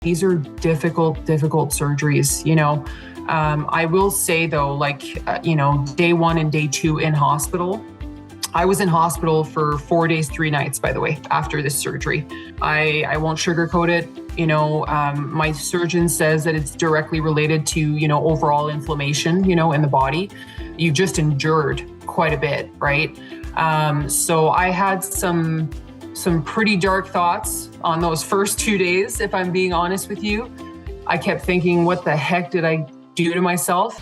These are difficult surgeries, I will say though, day one and day two in hospital, I was in hospital for 4 days, 3 nights, by the way, after this surgery. I won't sugarcoat it. My surgeon says that it's directly related to, overall inflammation, in the body. You've just endured quite a bit, right? So I had some pretty dark thoughts on those first 2 days, if I'm being honest with you. I kept thinking, what the heck did I do to myself?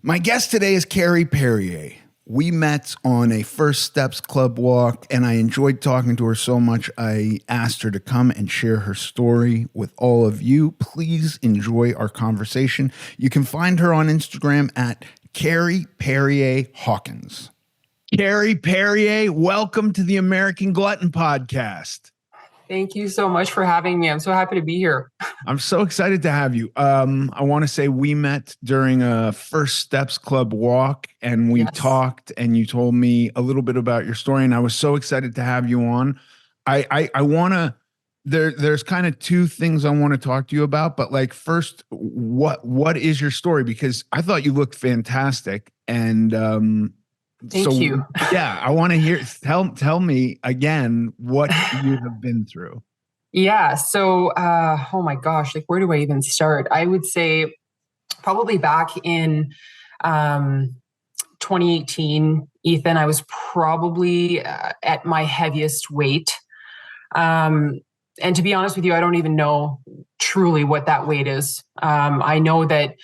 My guest today is Carrie Perrier. We met on a First Steps Club walk, and I enjoyed talking to her so much, I asked her to come and share her story with all of you. Please enjoy our conversation. You can find her on Instagram at Carrie Perrier Hawkins. Carrie Perrier, welcome to the American Glutton podcast. Thank you so much for having me. I'm so happy to be here. I'm so excited to have you. I want to say we met during a First Steps Club walk, and we talked, and you told me a little bit about your story, and I was so excited to have you on. I want to, there's kind of two things I want to talk to you about, but like first, what is your story? Because I thought you looked fantastic, and Thank you. Yeah, I want to hear. Tell me again what you have been through. Yeah. So, oh my gosh, like where do I even start? I would say probably back in 2018, Ethan, I was probably at my heaviest weight. And to be honest with you, I don't even know truly what that weight is. I know that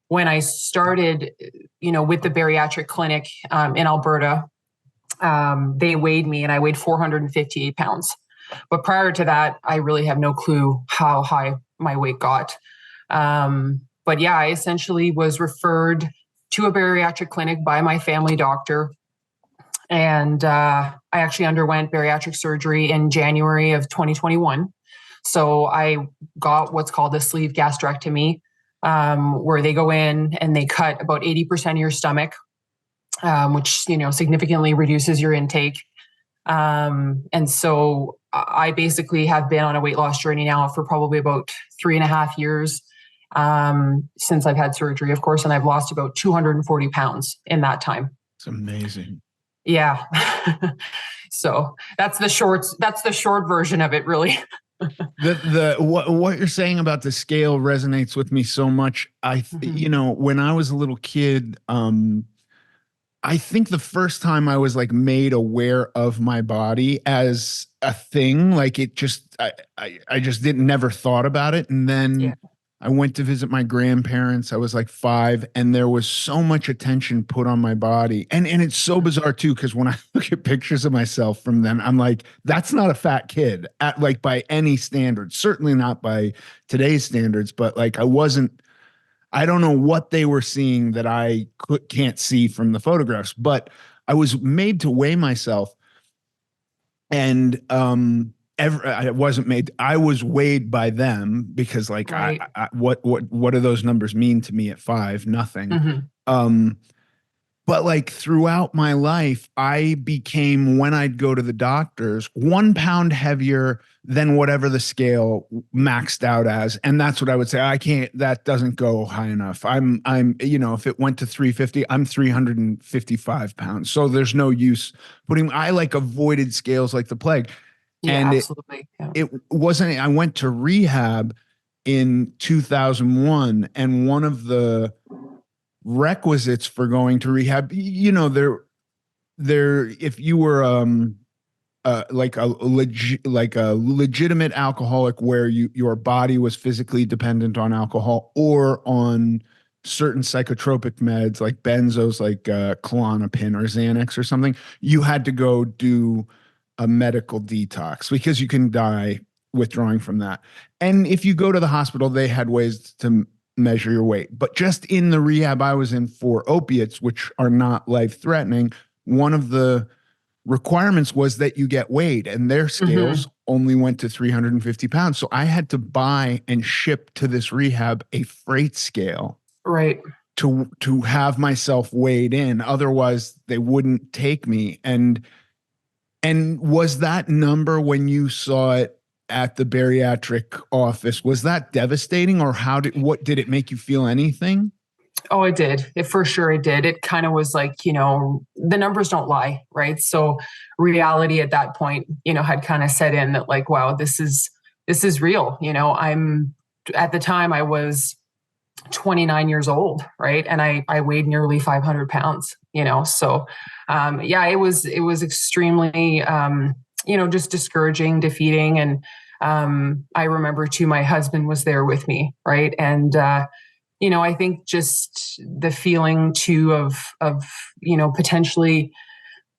when I started, with the bariatric clinic in Alberta, they weighed me and I weighed 458 pounds. But prior to that, I really have no clue how high my weight got. But yeah, I essentially was referred to a bariatric clinic by my family doctor. And I actually underwent bariatric surgery in January of 2021. So I got what's called a sleeve gastrectomy, where they go in and they cut about 80% of your stomach, which, significantly reduces your intake. And so I basically have been on a weight loss journey now for probably about 3.5 years, since I've had surgery, of course, and I've lost about 240 pounds in that time. It's amazing. Yeah. So that's the short version of it, really. What you're saying about the scale resonates with me so much. When I was a little kid, I think the first time I was like made aware of my body as a thing, like it just, I just never thought about it. And then I went to visit my grandparents. I was like 5, and there was so much attention put on my body. And it's so bizarre too, because when I look at pictures of myself from then, I'm like, that's not a fat kid by any standards, certainly not by today's standards, but like I don't know what they were seeing that I can't see from the photographs, but I was made to weigh myself, and I wasn't made. I was weighed by them because, like, right. What do those numbers mean to me at 5? Nothing. Mm-hmm. But like throughout my life, I became, when I'd go to the doctors, 1 pound heavier than whatever the scale maxed out as. And that's what I would say. That doesn't go high enough. I'm, if it went to 350, I'm 355 pounds. So there's no use I like avoided scales like the plague. Yeah, and absolutely. It wasn't, I went to rehab in 2001, and one of the requisites for going to rehab, there if you were like a legitimate alcoholic where your body was physically dependent on alcohol or on certain psychotropic meds like benzos, like Klonopin or Xanax or something, you had to go do a medical detox because you can die withdrawing from that. And if you go to the hospital, they had ways to measure your weight. But just in the rehab I was in for opiates, which are not life-threatening, one of the requirements was that you get weighed, and their scales only went to 350 pounds. So I had to buy and ship to this rehab a freight scale. Right. to have myself weighed in. Otherwise, they wouldn't take me. And was that number, when you saw it at the bariatric office, was that devastating, or what did it make you feel? Anything? Oh, it did. It for sure it did. It kind of was like, the numbers don't lie, right? So reality at that point, had kind of set in that, like, wow, this is real. At the time I was 29 years old, right? And I weighed nearly 500 pounds, so yeah, it was extremely, just discouraging, defeating. And I remember too, my husband was there with me, right? And I think just the feeling too of potentially,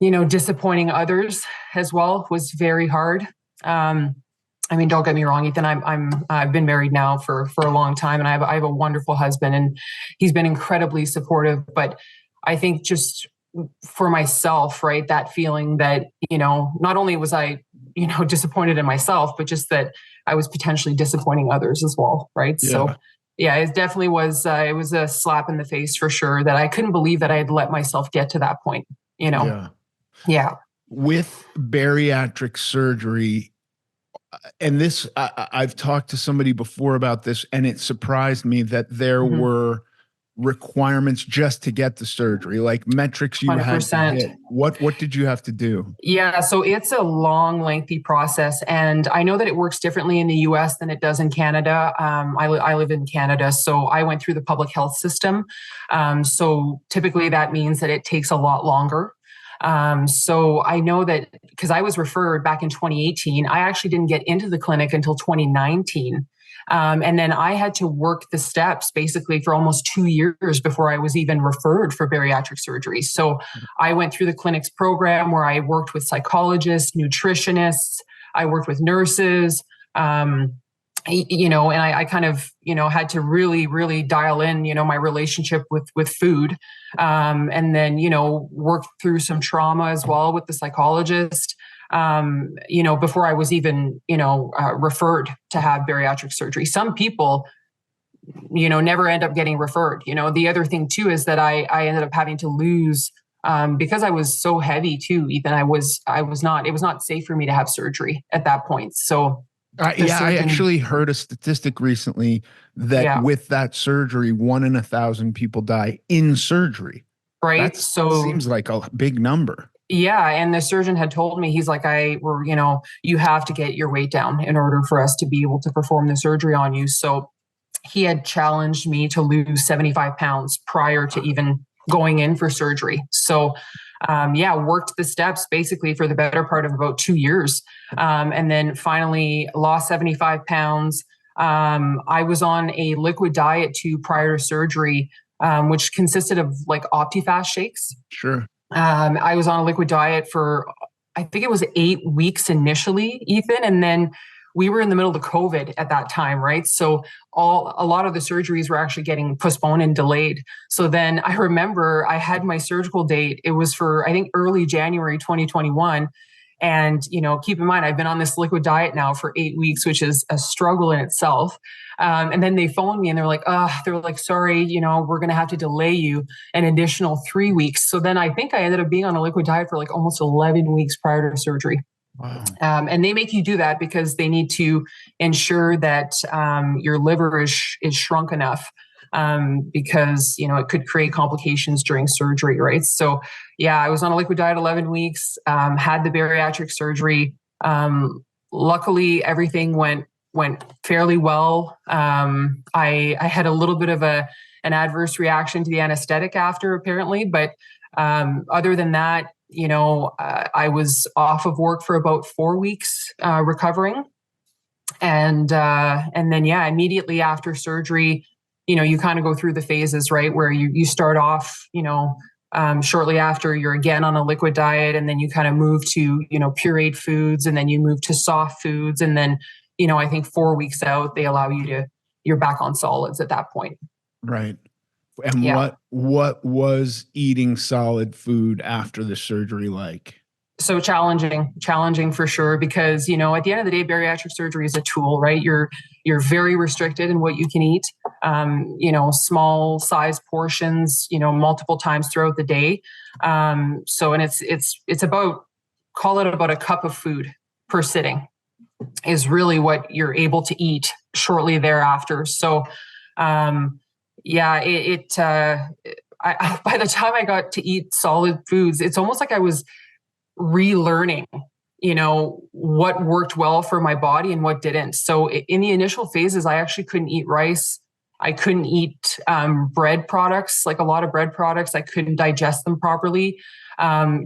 disappointing others as well was very hard. I mean, don't get me wrong, Ethan. I've been married now for a long time, and I have a wonderful husband, and he's been incredibly supportive. But I think just for myself, right, that feeling that, not only was I, disappointed in myself, but just that I was potentially disappointing others as well, right? Yeah. So yeah, it definitely was. It was a slap in the face for sure. That I couldn't believe that I had let myself get to that point. Yeah. Yeah. With bariatric surgery, and this, I've talked to somebody before about this, and it surprised me that there were requirements just to get the surgery, like metrics you 100%. had to hit. What did you have to do? Yeah, so it's a long, lengthy process, and I know that it works differently in the U.S. than it does in Canada. I live in Canada, so I went through the public health system. So typically that means that it takes a lot longer. So I know that because I was referred back in 2018, I actually didn't get into the clinic until 2019. And then I had to work the steps basically for almost 2 years before I was even referred for bariatric surgery. So I went through the clinic's program where I worked with psychologists, nutritionists, I worked with nurses, and I kind of, had to really, really dial in, my relationship with food, and then, work through some trauma as well with the psychologist, before I was even, referred to have bariatric surgery. Some people, never end up getting referred. The other thing too is that I ended up having to lose, because I was so heavy too, Ethan. It was not safe for me to have surgery at that point. So I actually heard a statistic recently that with that surgery, 1 in 1,000 people die in surgery. Right. That So seems like a big number. yeah. And the surgeon had told me, he's like, you have to get your weight down in order for us to be able to perform the surgery on you. So he had challenged me to lose 75 pounds prior to even going in for surgery. So worked the steps basically for the better part of about 2 years. And then finally lost 75 pounds. I was on a liquid diet too prior to surgery, which consisted of like OptiFast shakes. Sure. I was on a liquid diet for, I think it was 8 weeks initially, Ethan. And then we were in the middle of COVID at that time, right? So a lot of the surgeries were actually getting postponed and delayed. So then I remember I had my surgical date. It was for, I think, early January 2021. And, keep in mind, I've been on this liquid diet now for 8 weeks, which is a struggle in itself. And then they phoned me and they're like, sorry, we're going to have to delay you an additional 3 weeks. So then I think I ended up being on a liquid diet for like almost 11 weeks prior to surgery. Wow. And they make you do that because they need to ensure that your liver is shrunk enough, because it could create complications during surgery, right? So yeah, I was on a liquid diet 11 weeks, had the bariatric surgery. Luckily, everything went fairly well. I had a little bit of an adverse reaction to the anesthetic after, apparently, but other than that, I was off of work for about 4 weeks, recovering. And then, immediately after surgery, you kind of go through the phases, right? Where you start off, shortly after you're again on a liquid diet, and then you kind of move to, pureed foods, and then you move to soft foods. And then, I think 4 weeks out, they allow you're back on solids at that point. Right. And what was eating solid food after the surgery like? So challenging for sure, because, at the end of the day, bariatric surgery is a tool, right? You're very restricted in what you can eat, small size portions, multiple times throughout the day. And it's about, call it about a cup of food per sitting is really what you're able to eat shortly thereafter. So, by the time I got to eat solid foods, it's almost like I was relearning, what worked well for my body and what didn't. So in the initial phases, I actually couldn't eat rice. I couldn't eat bread products, like a lot of bread products. I couldn't digest them properly,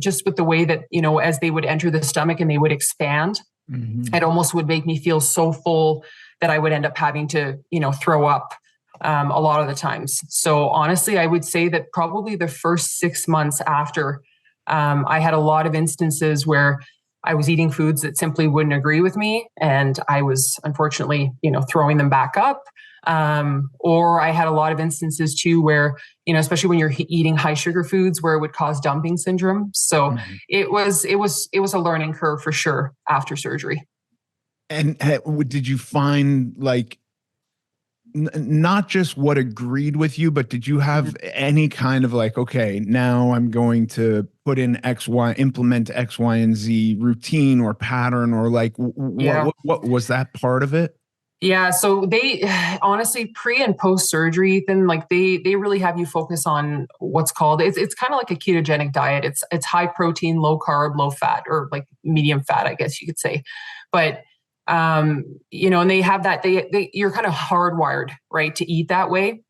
just with the way that, as they would enter the stomach and they would expand, it almost would make me feel so full that I would end up having to, throw up a lot of the times. So honestly, I would say that probably the first 6 months after, I had a lot of instances where I was eating foods that simply wouldn't agree with me, and I was unfortunately, throwing them back up. Or I had a lot of instances too where, especially when you're eating high sugar foods, where it would cause dumping syndrome. So it was a learning curve for sure after surgery. And did you find like not just what agreed with you, but did you have any kind of like, okay, now I'm going to put in implement X, Y, and Z routine or pattern, or like what was that part of it? Yeah. So they honestly, pre and post surgery, Ethan, like they really have you focus on what's called, it's kind of like a ketogenic diet. It's high protein, low carb, low fat, or like medium fat, I guess you could say. But and they have that, you're kind of hardwired, right, to eat that way.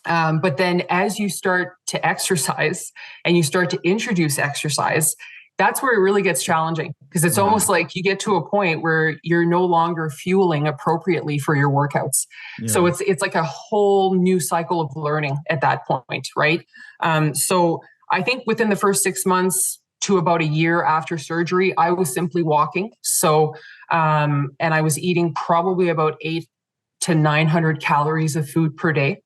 But then as you start to exercise and you start to introduce exercise, that's where it really gets challenging, because it's almost like you get to a point where you're no longer fueling appropriately for your workouts. Yeah. So it's like a whole new cycle of learning at that point, right? So I think within the first 6 months to about a year after surgery, I was simply walking. So, and I was eating probably about 800 to 900 calories of food per day.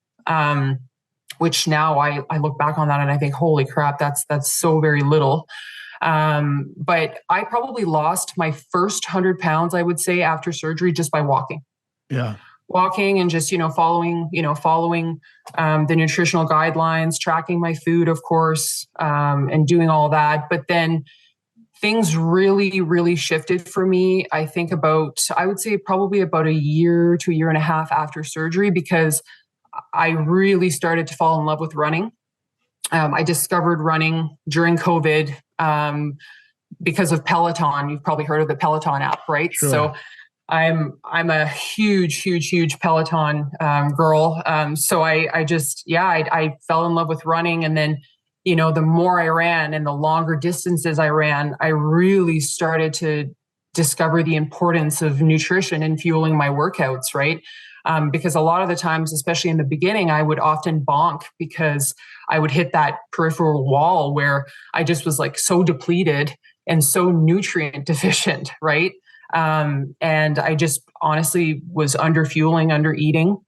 Which now I look back on that and I think, holy crap, that's so very little. But I probably lost my first 100 pounds, I would say, after surgery just by walking. Yeah. Walking and just, following the nutritional guidelines, tracking my food, of course, and doing all that. But then things really, really shifted for me. I think I would say probably about a year to a year and a half after surgery, because I really started to fall in love with running. I discovered running during COVID because of Peloton. You've probably heard of the Peloton app, right? Sure. So I'm a huge Peloton girl. So I fell in love with running. And then, the more I ran and the longer distances I ran, I really started to discover the importance of nutrition and fueling my workouts, right? Because a lot of the times, especially in the beginning, I would often bonk because I would hit that peripheral wall where I just was like so depleted and so nutrient deficient, right? And I just honestly was under fueling, under eating.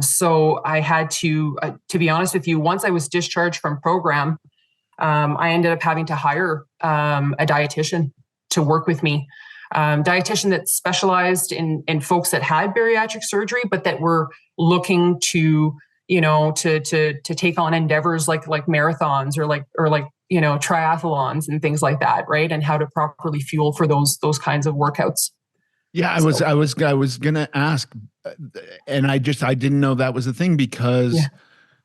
So I had to be honest with you, once I was discharged from program, I ended up having to hire a dietitian to work with me. Dietitian that specialized in folks that had bariatric surgery, but that were looking to take on endeavors like marathons or triathlons and things like that, right? And how to properly fuel for those kinds of workouts. Yeah, I was gonna ask, and I didn't know that was a thing, because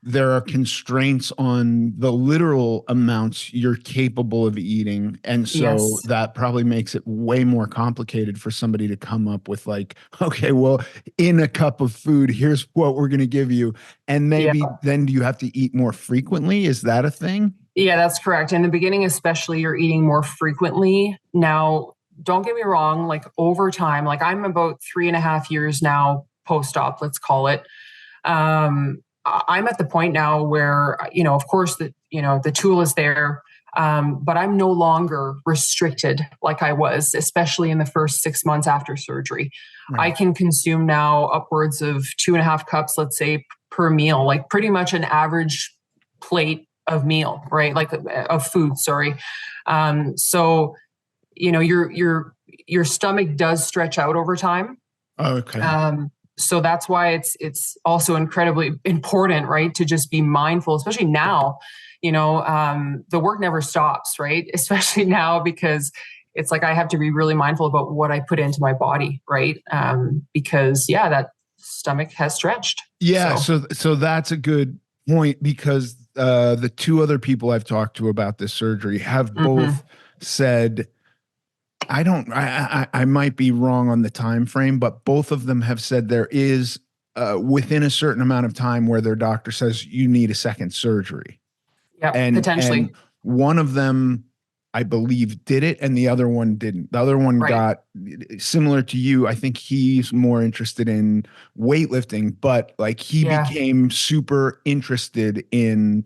there are constraints on the literal amounts you're capable of eating. And so that probably makes it way more complicated for somebody to come up with like, okay, well, in a cup of food, here's what we're going to give you. And maybe then do you have to eat more frequently? Is that a thing? Yeah, that's correct. In the beginning, especially, you're eating more frequently. Now, don't get me wrong, like over time, like I'm about 3.5 years now post-op, let's call it. I'm at the point now where, of course, the tool is there, but I'm no longer restricted like I was, especially in the first 6 months after surgery. Right. I can consume now upwards of 2.5 cups, let's say, per meal, like pretty much an average plate of meal, right? Like of food, sorry. So, your stomach does stretch out over time. Okay. So that's why it's also incredibly important, right, to just be mindful, especially now. The work never stops, right? Especially now, because it's like I have to be really mindful about what I put into my body, right? Because that stomach has stretched. Yeah, So so that's a good point, because the two other people I've talked to about this surgery have mhm. both said, I don't I might be wrong on the time frame, but both of them have said there is within a certain amount of time where their doctor says you need a second surgery. Yeah, And potentially. one of them, I believe, did it, and the other one didn't. The other one Right. got, similar to you. I think he's more interested in weightlifting, but like he Yeah. became super interested in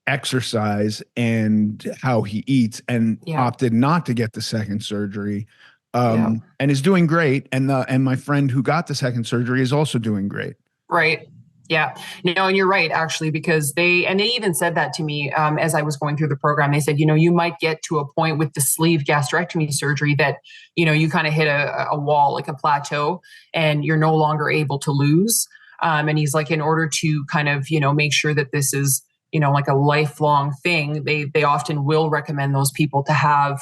exercise and how he eats, and Yeah. opted not to get the second surgery. Yeah. And is doing great. And my friend who got the second surgery is also doing great. Right. Yeah. No, and you're right, actually, because they even said that to me as I was going through the program. They said, you might get to a point with the sleeve gastrectomy surgery that, you kind of hit a wall, like a plateau, and you're no longer able to lose. And he's like, in order to kind of, make sure that this is, like a lifelong thing, they often will recommend those people to have,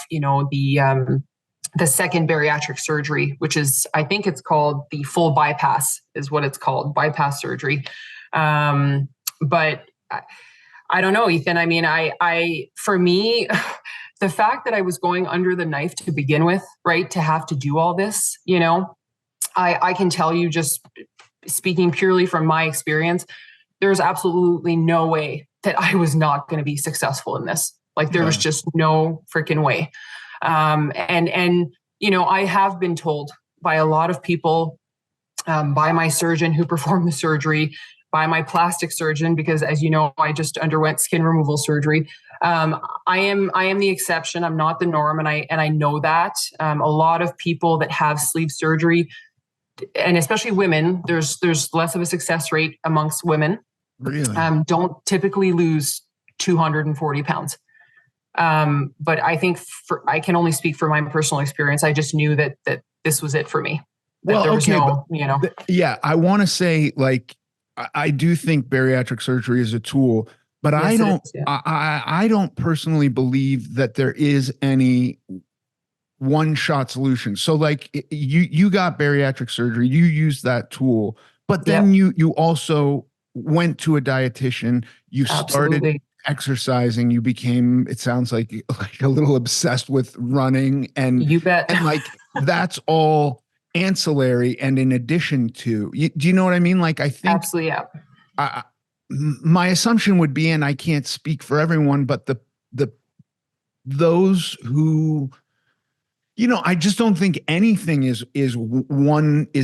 the second bariatric surgery, which is, I think it's called the full bypass, is what it's called, bypass surgery. But I don't know, Ethan. I mean, for me, the fact that I was going under the knife to begin with, right, to have to do all this, I can tell you, just speaking purely from my experience, there's absolutely no way that I was not going to be successful in this. Like, there was Yeah. just no freaking way. And I have been told by a lot of people, by my surgeon who performed the surgery, by my plastic surgeon, because as you know, I just underwent skin removal surgery. I am the exception. I'm not the norm, and I know that. A lot of people that have sleeve surgery, and especially women, there's less of a success rate amongst women. Really? Don't typically lose 240 pounds. But I think I can only speak for my personal experience. I just knew that this was it for me. That Well, there was okay, but no. yeah, I want to say, like, I do think bariatric surgery is a tool, but I Yes, it don't, is. Yeah. I don't personally believe that there is any one shot solution. So like, you got bariatric surgery, you used that tool, but then Yep. you also went to a dietitian, you started Absolutely. exercising, you became, it sounds like a little obsessed with running, You bet. and like that's all ancillary and in addition to. Do you know what I mean? Like, I think Absolutely. Yeah. my assumption would be, and I can't speak for everyone, but the those who, I just don't think anything is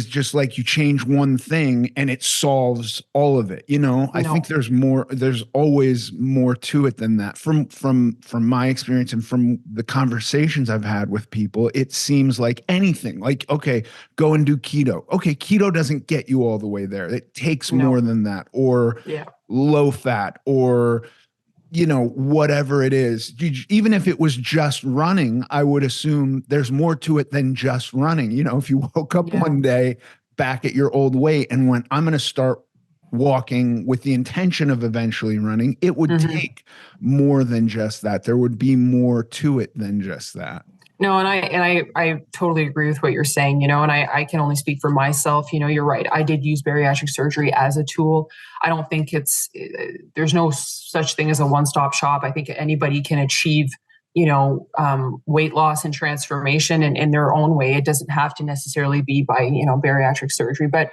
just like you change one thing and it solves all of it. I think No. there's always more to it than that. From my experience and from the conversations I've had with people, it seems like anything, like, okay, go and do keto. Okay, keto doesn't get you all the way there. It takes more No. than that. Or Yeah. low fat, or whatever it is. Even if it was just running, I would assume there's more to it than just running. If you woke up Yeah. one day back at your old weight and went, I'm going to start walking with the intention of eventually running, it would Hmm. take more than just that. There would be more to it than just that. No, and I totally agree with what you're saying, and I can only speak for myself. You're right. I did use bariatric surgery as a tool. I don't think there's no such thing as a one-stop shop. I think anybody can achieve, weight loss and transformation in their own way. It doesn't have to necessarily be by, bariatric surgery, but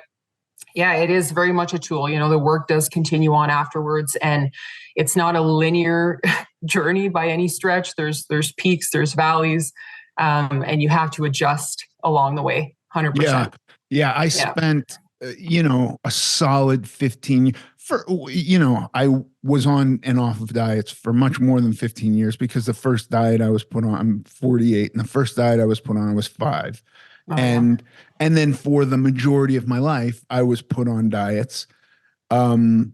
yeah, it is very much a tool. The work does continue on afterwards, and it's not a linear journey by any stretch. There's peaks, there's valleys, and you have to adjust along the way, Yeah. 100%. Yeah. I Yeah. spent, a solid 15 for, I was on and off of diets for much more than 15 years, because the first diet I was put on, I'm 48, and the first diet I was put on was 5. Oh yeah. And then for the majority of my life, I was put on diets. Um,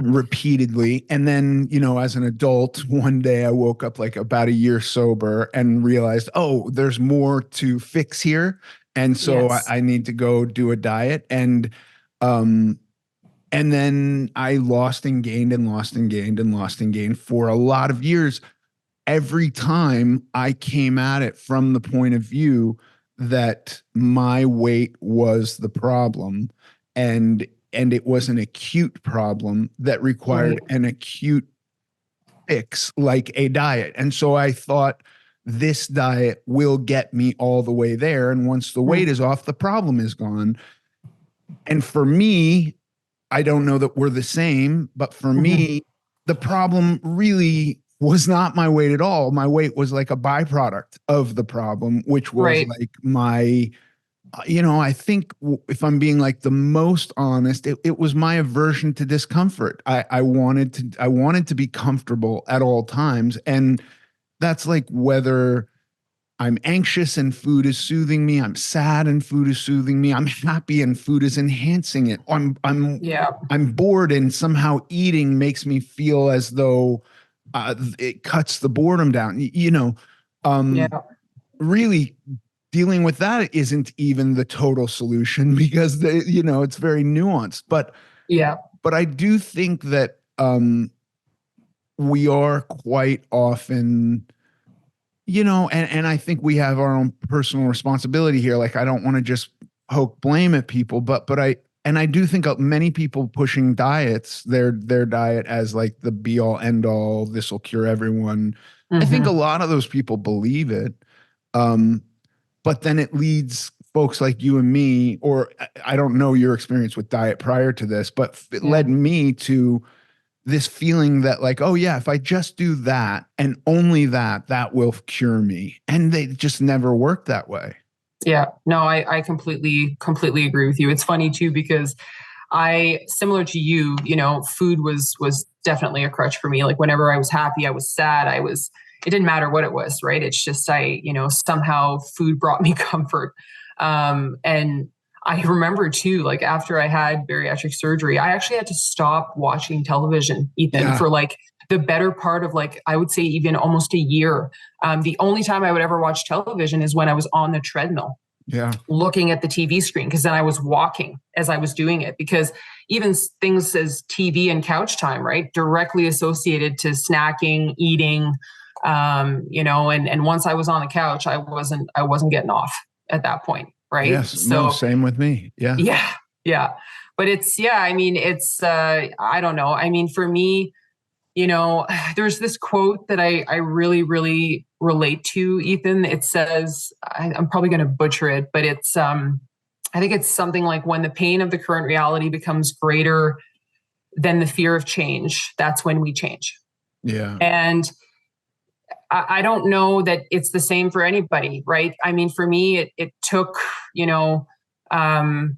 repeatedly. And then, as an adult, one day I woke up like about a year sober and realized, oh, there's more to fix here. And so Yes. I need to go do a diet. Um, and then I lost and gained and lost and gained and lost and gained for a lot of years. Every time I came at it from the point of view that my weight was the problem, and it was an acute problem that required Right. an acute fix, like a diet. And so I thought, this diet will get me all the way there, and once the weight Mm. is off, the problem is gone. And for me, I don't know that we're the same, but for Mhm. me, the problem really was not my weight at all. My weight was like a byproduct of the problem, which was Right. like my, I think if I'm being like the most honest, it was my aversion to discomfort. I wanted to be comfortable at all times. And that's like whether I'm anxious and food is soothing me. I'm sad and food is soothing me. I'm happy and food is enhancing it. Yeah. I'm bored and somehow eating makes me feel as though it cuts the boredom down. Um, Yeah. really dealing with that isn't even the total solution because it's very nuanced. Yeah. But I do think that we are quite often, and I think we have our own personal responsibility here. Like, I don't want to just poke blame at people, but I do think many people pushing diets, their diet as like the be all end all, this will cure everyone. I think a Hmm. lot of those people believe it. Um, but then it leads folks like you and me, or I don't know your experience with diet prior to this, but it Yeah. led me to this feeling that like, oh yeah, if I just do that and only that, that will cure me. And they just never work that way. Yeah. No, I completely agree with you. It's funny too, because similar to you, food was definitely a crutch for me. Like whenever I was happy, I was sad, it didn't matter what it was, right? It's just, somehow food brought me comfort. And I remember too, like after I had bariatric surgery, I actually had to stop watching television, Ethan, Yeah. for like the better part of like, I would say even almost a year. The only time I would ever watch television is when I was on the treadmill Yeah. looking at the TV screen, because then I was walking as I was doing it, because even things as TV and couch time, right, directly associated to snacking, eating, and once I was on the couch, I wasn't getting off at that point, right? Yes. No, So same with me. Yeah. yeah, yeah, but I mean, I don't know. I mean, for me, there's this quote that I really, really relate to, Ethan. It says, I'm probably going to butcher it, but I think it's something like, when the pain of the current reality becomes greater than the fear of change, that's when we change. Yeah. And I don't know that it's the same for anybody, right? I mean, for me, it took, um,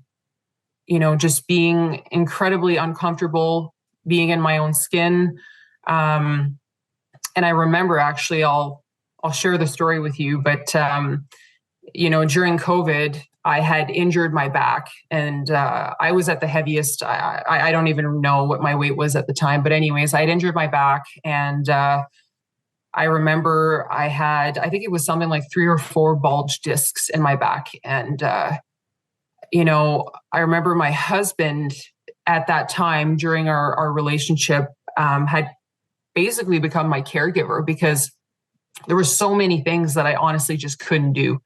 just being incredibly uncomfortable, being in my own skin. Um, and I remember, actually, I'll share the story with you, but during COVID, I had injured my back, and I was at the heaviest. I don't even know what my weight was at the time, but anyways, I had injured my back, and I remember I think it was something like 3 or 4 bulge discs in my back, and I remember my husband at that time during our relationship had basically become my caregiver, because there were so many things that I honestly just couldn't do.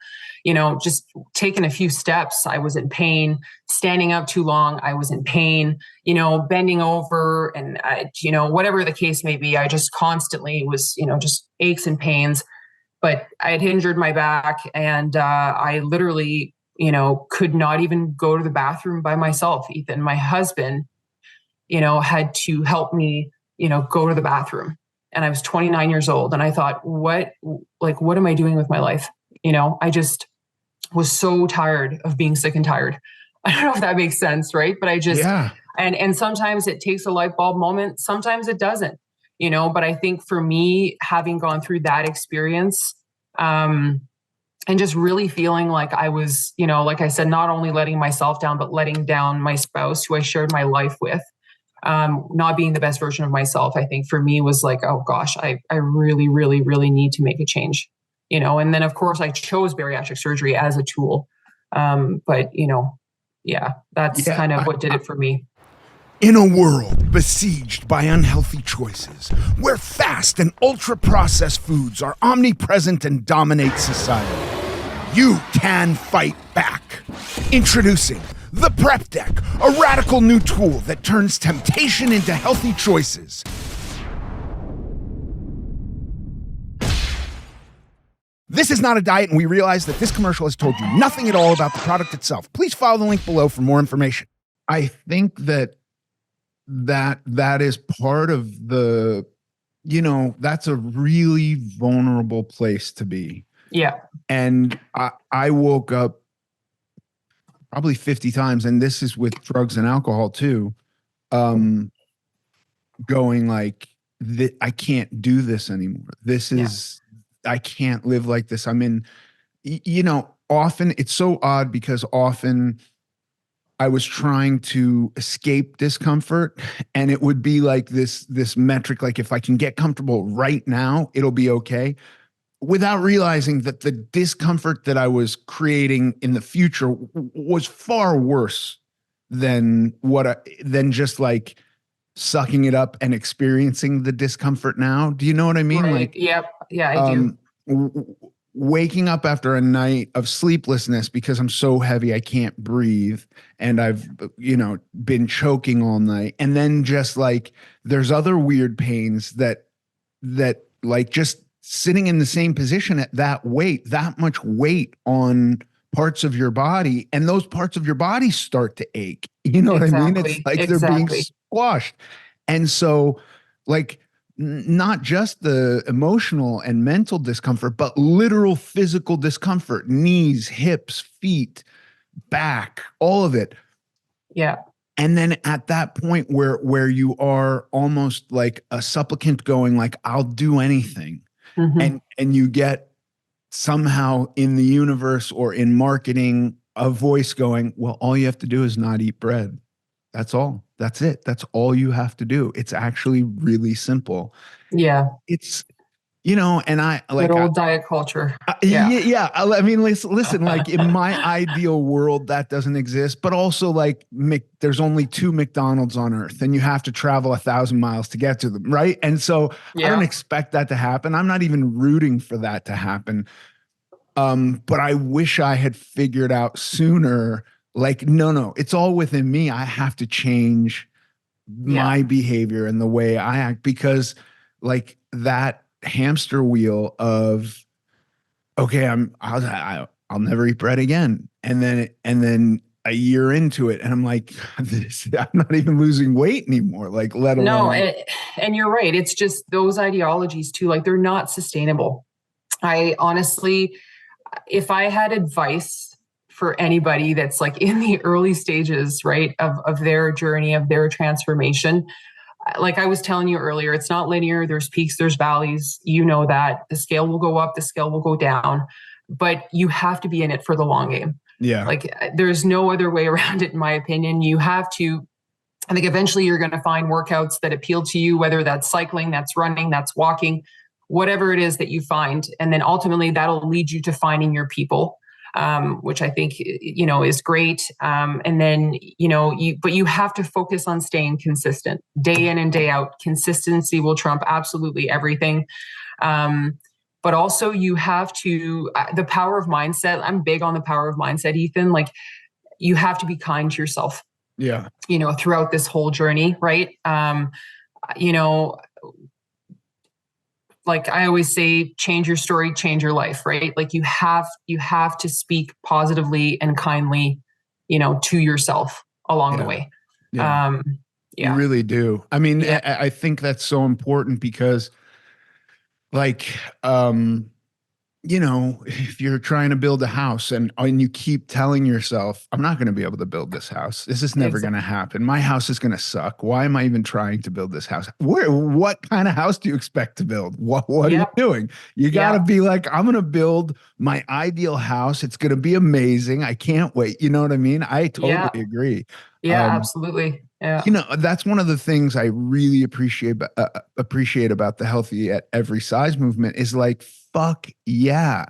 Just taking a few steps, I was in pain. Standing up too long, I was in pain. Bending over, and whatever the case may be, I just constantly was, just aches and pains. But I had injured my back, and I literally, could not even go to the bathroom by myself. Ethan, my husband, had to help me, go to the bathroom. And I was 29 years old. And I thought, what am I doing with my life? I just was so tired of being sick and tired. I don't know if that makes sense, right? But I just, Yeah. and sometimes it takes a light bulb moment. Sometimes it doesn't, but I think for me, having gone through that experience, and just really feeling like I was, like I said, not only letting myself down, but letting down my spouse, who I shared my life with. not being the best version of myself, I think for me was like, oh gosh, I really, really, really need to make a change, and then of course I chose bariatric surgery as a tool. But yeah, that's Yeah. kind of what did it for me. In a world besieged by unhealthy choices, where fast and ultra-processed foods are omnipresent and dominate society, you can fight back. Introducing the Prep Deck, a radical new tool that turns temptation into healthy choices. This is not a diet, and we realize that this commercial has told you nothing at all about the product itself. Please follow the link below for more information. I think that is part of the, that's a really vulnerable place to be. Yeah. And I woke up probably 50 times, and this is with drugs and alcohol too, going like, I can't do this anymore. This is, I can't live like this. I mean, often it's so odd because often I was trying to escape discomfort, and it would be like this metric, like if I can get comfortable right now, it'll be okay, without realizing that the discomfort that I was creating in the future was far worse than than just like sucking it up and experiencing the discomfort now. Do you know what I mean? Right. Like, yep. Yeah, I do. Waking up after a night of sleeplessness because I'm so heavy I can't breathe, and I've been choking all night, and then just like there's other weird pains that like just sitting in the same position at that much weight on parts of your body, and those parts of your body start to ache. You know what I mean? It's like they're being squashed. And so like not just the emotional and mental discomfort, but literal physical discomfort, knees, hips, feet, back, all of it. Yeah. And then at that point where you are almost like a supplicant going like, I'll do anything. Mm-hmm. And you get somehow in the universe or in marketing a voice going, well, all you have to do is not eat bread. That's all. That's it. That's all you have to do. It's actually really simple. Yeah. It's, and I like good old diet culture. Yeah. I mean, listen, like in my ideal world, that doesn't exist, but also like there's only 2 McDonald's on earth, and you have to travel 1,000 miles to get to them. Right. And so I don't expect that to happen. I'm not even rooting for that to happen. But I wish I had figured out sooner, like, no, it's all within me. I have to change my behavior and the way I act, because like that hamster wheel of, okay, I'll never eat bread again. And then a year into it, and I'm like, I'm not even losing weight anymore. Like, let alone. No, and you're right. It's just those ideologies too. Like, they're not sustainable. I honestly, if I had advice for anybody that's like in the early stages, right, of their journey, of their transformation, like I was telling you earlier, it's not linear. There's peaks, there's valleys. You know that the scale will go up, the scale will go down, but you have to be in it for the long game. Yeah. Like there's no other way around it, in my opinion. You have to, I think eventually you're going to find workouts that appeal to you, whether that's cycling, that's running, that's walking, whatever it is that you find. And then ultimately that'll lead you to finding your people. Which I think, is great. And then, but you have to focus on staying consistent day in and day out. Consistency will trump absolutely everything. But also you have to, the power of mindset. I'm big on the power of mindset, Ethan. Like you have to be kind to yourself. Yeah. Throughout this whole journey, right? Like I always say, change your story, change your life, right? Like you have to speak positively and kindly, to yourself along the way. Yeah. You really do. I mean, I think that's so important because like, if you're trying to build a house and you keep telling yourself, I'm not going to be able to build this house. This is never going to happen. My house is going to suck. Why am I even trying to build this house? What kind of house do you expect to build? What are you doing? You got to be like, I'm going to build my ideal house. It's going to be amazing. I can't wait. You know what I mean? I totally agree. Yeah, absolutely. Yeah. You know, that's one of the things I really appreciate about the healthy at every size movement is like, fuck yeah.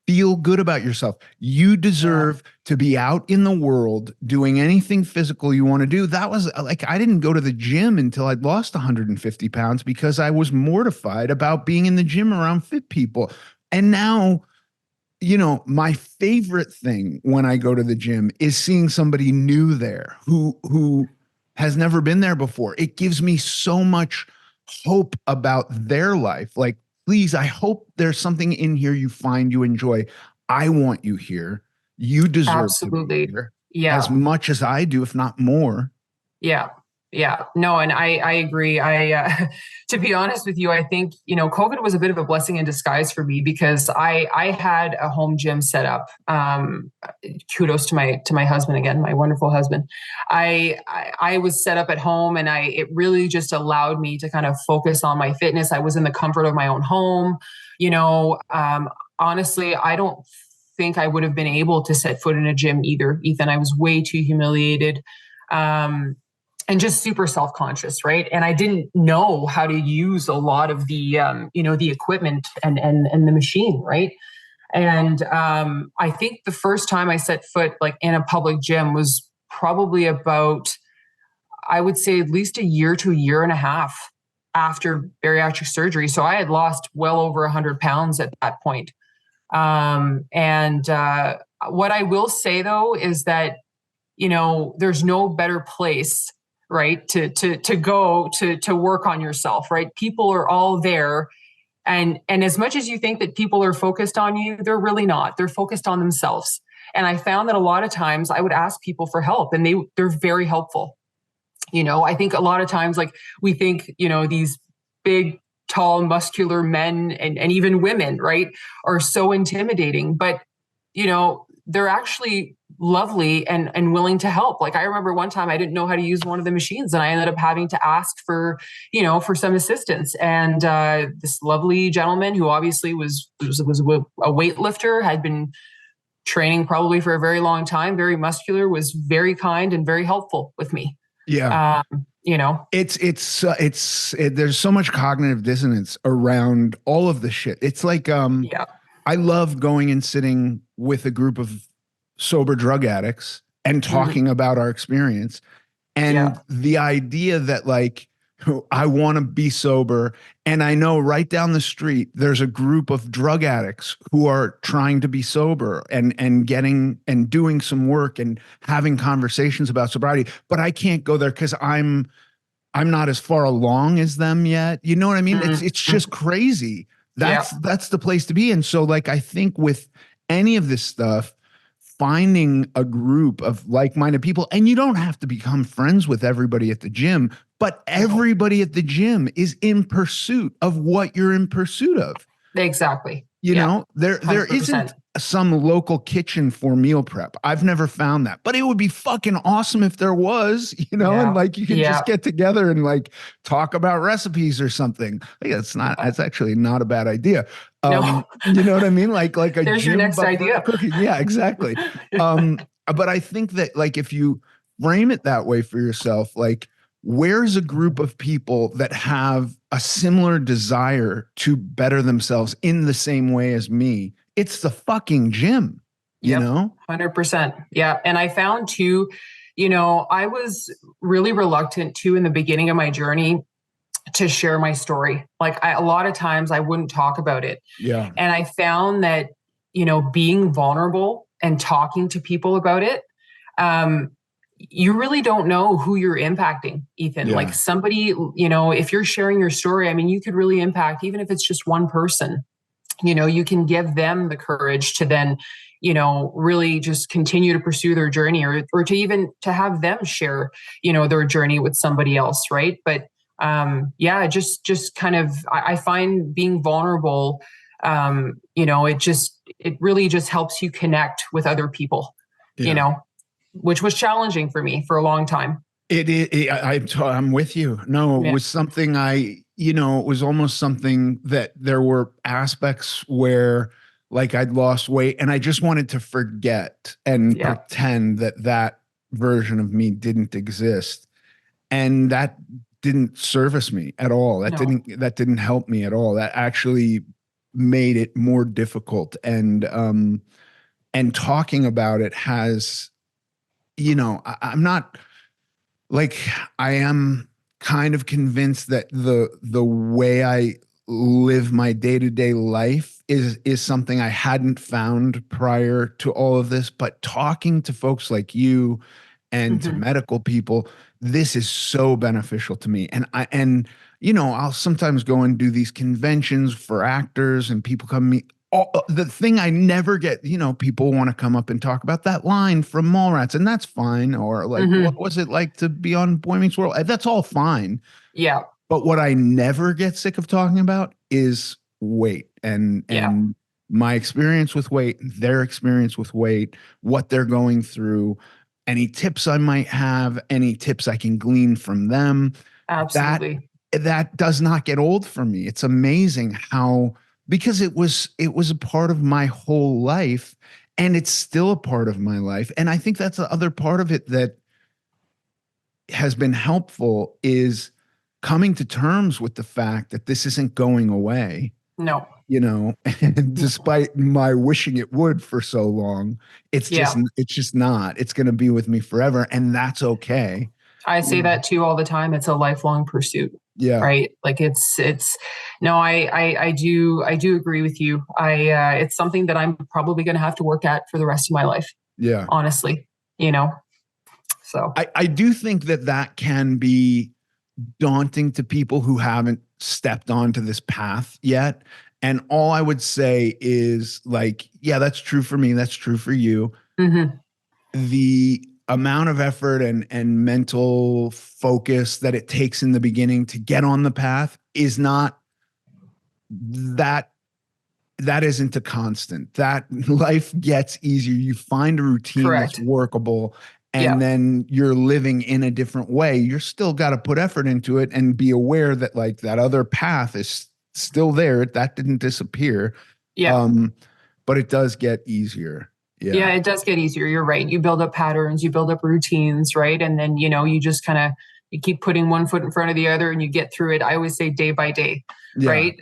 Feel good about yourself. You Yeah. deserve to be out in the world doing anything physical you want to do. That was like, I didn't go to the gym until I'd lost 150 pounds because I was mortified about being in the gym around fit people. And now, you know, my favorite thing when I go to the gym is seeing somebody new there who has never been there before. It gives me so much hope about their life. Like, please, I hope there's something in here you find you enjoy. I want you here. You deserve to be Absolutely. here as Yeah. much as I do, if not more. Yeah. Yeah. No, and I agree. To be honest with you, I think, COVID was a bit of a blessing in disguise for me because I had a home gym set up. Kudos to my husband again, my wonderful husband. I was set up at home and it really just allowed me to kind of focus on my fitness. I was in the comfort of my own home. Honestly, I don't think I would have been able to set foot in a gym either, Ethan. I was way too humiliated. Um, and just super self-conscious, right? And I didn't know how to use a lot of the equipment and the machine, right? And I think the first time I set foot like in a public gym was probably about, I would say, at least a year to a year and a half after bariatric surgery. So I had lost well over 100 pounds at that point. And what I will say though is that there's no better place, right, to go to work on yourself, right? People are all there, and as much as you think that people are focused on you, they're really not. They're focused on themselves. And I found that a lot of times I would ask people for help, and they're very helpful. I think a lot of times, like, we think, these big, tall, muscular men and even women, right, are so intimidating, but they're actually lovely and willing to help. Like, I remember one time I didn't know how to use one of the machines and I ended up having to ask for some assistance. And this lovely gentleman who obviously was a weightlifter, had been training probably for a very long time, very muscular, was very kind and very helpful with me. Yeah. You know, There's so much cognitive dissonance around all of the shit. It's like, yeah, I love going and sitting with a group of sober drug addicts and mhm, talking about our experience. yeah, And the idea that, like, I want to be sober. And I know right down the street, there's a group of drug addicts who are trying to be sober and getting and doing some work and having conversations about sobriety. But I can't go there because I'm not as far along as them yet. You know what I mean? mhm, It's mhm, just crazy. yeah, That's the place to be. And so, like, I think with any of this stuff, finding a group of like-minded people, and you don't have to become friends with everybody at the gym, but no, everybody at the gym is in pursuit of what you're in pursuit of. exactly, You yeah, know, there 100%. isn't some local kitchen for meal prep. I've never found that, but it would be fucking awesome if there was, and Yeah, like you could just yeah, get together and like talk about recipes or something. Like, yeah. that's actually not a bad idea. No, You know what I mean? Like a there's your gym, next but for idea. cooking. Yeah, exactly. But I think that, like, if you frame it that way for yourself, like, where's a group of people that have a similar desire to better themselves in the same way as me? It's the fucking gym, you Yep, know? 100%. Yeah. And I found too, I was really reluctant too in the beginning of my journey to share my story. Like, a lot of times I wouldn't talk about it. Yeah. And I found that, being vulnerable and talking to people about it, um, you really don't know who you're impacting, Ethan. Like, Yeah. somebody, if you're sharing your story, I mean, you could really impact, even if it's just one person. You can give them the courage to then really just continue to pursue their journey, or to even to have them share their journey with somebody else, right? But yeah, just kind of, I find being vulnerable, it really just helps you connect with other people, you Yeah. know which was challenging for me for a long time. I'm with you. No, it Yeah, was something it was almost something that there were aspects where, like, I'd lost weight and I just wanted to forget and yeah, pretend that that version of me didn't exist. And that didn't service me at all. No. That didn't help me at all. That actually made it more difficult. And talking about it has, I'm not like, I am kind of convinced that the way I live my day-to-day life is something I hadn't found prior to all of this. But talking to folks like you and to Hmm. medical people, this is so beneficial to me. I'll sometimes go and do these conventions for actors, and people come to me. The thing I never get, people want to come up and talk about that line from Mallrats, and that's fine. Or like, what Hmm. was it like to be on Boy Meets World? That's all fine. Yeah. But what I never get sick of talking about is weight Yeah. and my experience with weight, their experience with weight, what they're going through, any tips I might have, any tips I can glean from them. That Absolutely. that does not get old for me. It's amazing how, because it was a part of my whole life, and it's still a part of my life. And I think that's the other part of it that has been helpful, is coming to terms with the fact that this isn't going away, No. and despite my wishing it would for so long, Yeah. it's just not. It's going to be with me forever, and that's okay. I You say know? that too all the time. It's a lifelong pursuit, Yeah, right? Like no, I do agree with you. It's something that I'm probably going to have to work at for the rest of my life, yeah. honestly, you know? So, I do think that can be daunting to people who haven't stepped onto this path yet. And all I would say is, like, yeah, that's true for me. That's true for you. mhm, The amount of effort and mental focus that it takes in the beginning to get on the path is not that that isn't a constant. That life gets easier. You find a routine that's correct. workable, Yeah. and then you're living in a different way. You're still got to put effort into it and be aware that, like, that other path is still there. That didn't disappear. Yeah. Um, but it does get easier. Yeah, Yeah. it does get easier. You're right. You build up patterns, you build up routines, right? And then, you just kind of you keep putting one foot in front of the other and you get through it. I always say day by day, Yeah. right?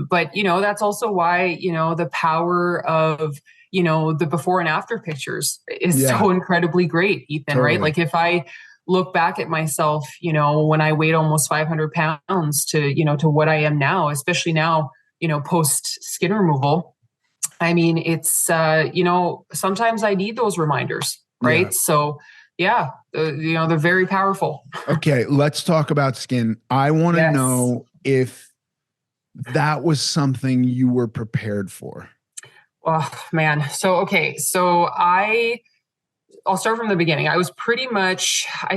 But that's also why, the power of, the before and after pictures is Yeah. so incredibly great, Ethan, right? Totally. Like if I look back at myself, when I weighed almost 500 pounds to what I am now, especially now, post skin removal. I mean, it's, sometimes I need those reminders, Yeah. right? So, yeah, they're very powerful. Okay. Let's talk about skin. I want to Yes. know if that was something you were prepared for. Oh, man. So, okay. So I'll start from the beginning. I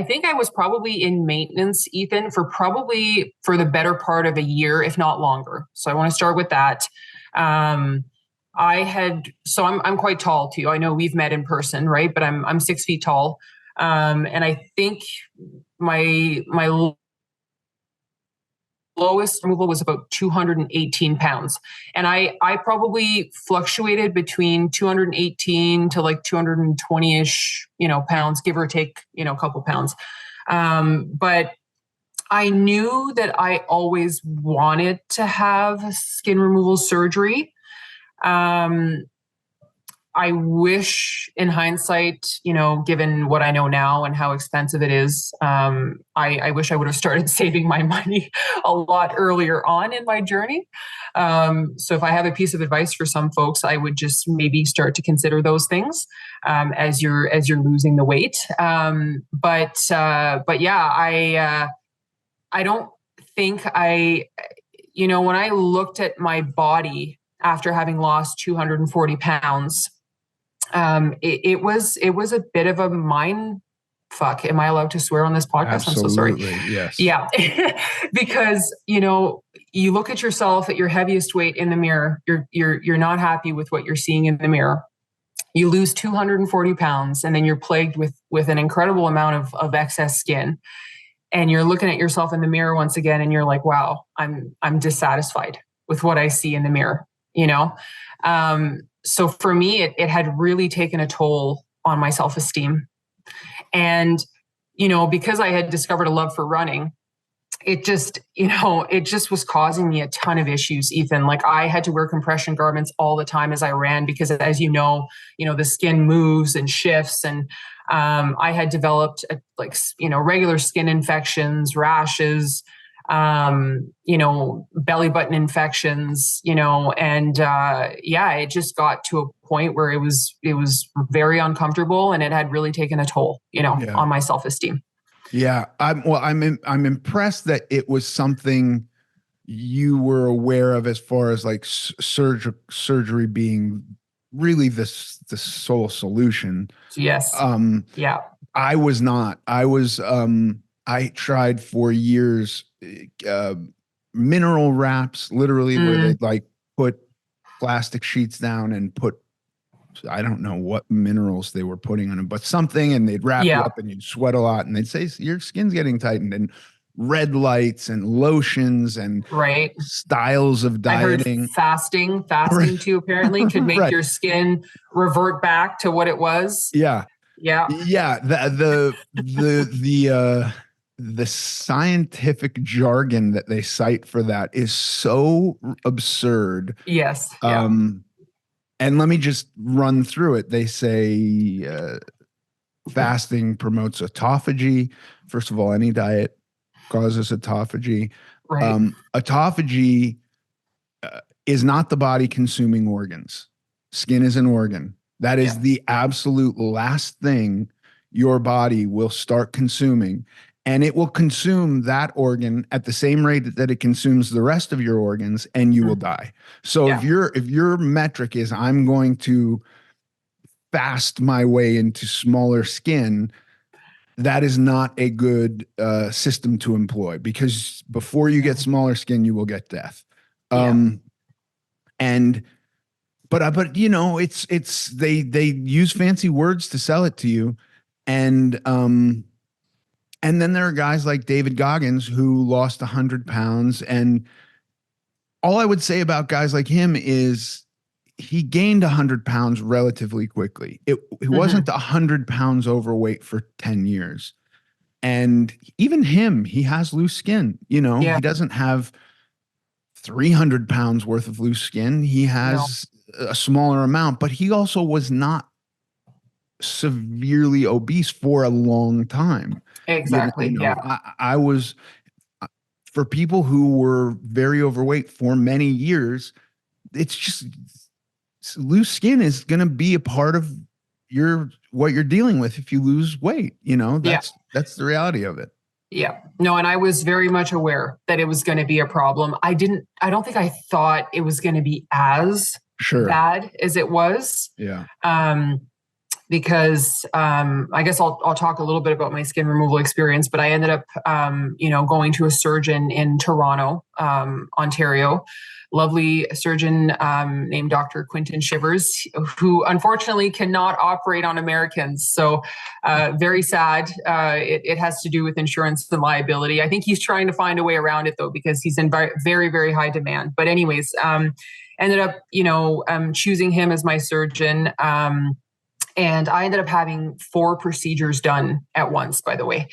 think I was probably in maintenance, Ethan, for the better part of a year, if not longer. So I want to start with that. Um, I'm quite tall too. I know we've met in person, right? But I'm 6 feet tall. And I think my lowest removal was about 218 pounds. And I probably fluctuated between 218 to like 220-ish, pounds, give or take, a couple pounds. But I knew that I always wanted to have skin removal surgery. Um, I wish in hindsight, given what I know now and how expensive it is, I wish I would have started saving my money a lot earlier on in my journey. So if I have a piece of advice for some folks, I would just maybe start to consider those things as you're losing the weight. But yeah, I don't think when I looked at my body after having lost 240 pounds, it was a bit of a mind fuck. Am I allowed to swear on this podcast? I'm so sorry. Absolutely. Yes. Yeah. Because, you look at yourself at your heaviest weight in the mirror, you're not happy with what you're seeing in the mirror. You lose 240 pounds and then you're plagued with an incredible amount of excess skin. And you're looking at yourself in the mirror once again and you're like, wow, I'm dissatisfied with what I see in the mirror, you know? So for me, it had really taken a toll on my self-esteem. And because I had discovered a love for running, it just was causing me a ton of issues, Ethan. Like I had to wear compression garments all the time as I ran because, as the skin moves and shifts, and I had developed regular skin infections, rashes, belly button infections, and it just got to a point where it was very uncomfortable, and it had really taken a toll, on my self-esteem. Yeah, I'm impressed that it was something you were aware of as far as like surgery being really the sole solution. Yes. Yeah. I was not. I tried for years mineral wraps, literally, where they'd like put plastic sheets down and put, I don't know what minerals they were putting on them, but something, and they'd wrap you up and you'd sweat a lot, and they'd say your skin's getting tightened, and red lights and lotions and styles of dieting. I heard fasting too apparently could make your skin revert back to what it was. Yeah. Yeah. Yeah. The scientific jargon that they cite for that is so absurd. Yes. And let me just run through it. They say fasting promotes autophagy. First of all, any diet causes autophagy. Right. Autophagy is not the body consuming organs. Skin is an organ. That is the absolute last thing your body will start consuming. And it will consume that organ at the same rate that it consumes the rest of your organs, and you will die. So if your metric is I'm going to fast my way into smaller skin, that is not a good system to employ, because before you get smaller skin, you will get death. But they use fancy words to sell it to you, and then there are guys like David Goggins who lost 100 pounds. And all I would say about guys like him is he gained 100 pounds relatively quickly. He wasn't 100 pounds overweight for 10 years. And even him, he has loose skin. He doesn't have 300 pounds worth of loose skin. He has a smaller amount, but he also was not severely obese for a long time. Exactly. I was, for people who were very overweight for many years, it's just loose skin is going to be a part of what you're dealing with if you lose weight. That's the reality of it. Yeah. No, and I was very much aware that it was going to be a problem. I don't think I thought it was going to be as bad as it was. Yeah. Because I guess I'll talk a little bit about my skin removal experience, but I ended up, going to a surgeon in Toronto, Ontario, lovely surgeon named Dr. Quinton Shivers, who unfortunately cannot operate on Americans. So very sad. It has to do with insurance and liability. I think he's trying to find a way around it though, because he's in very, very high demand. But anyways, ended up, choosing him as my surgeon. And I ended up having 4 procedures done at once, by the way.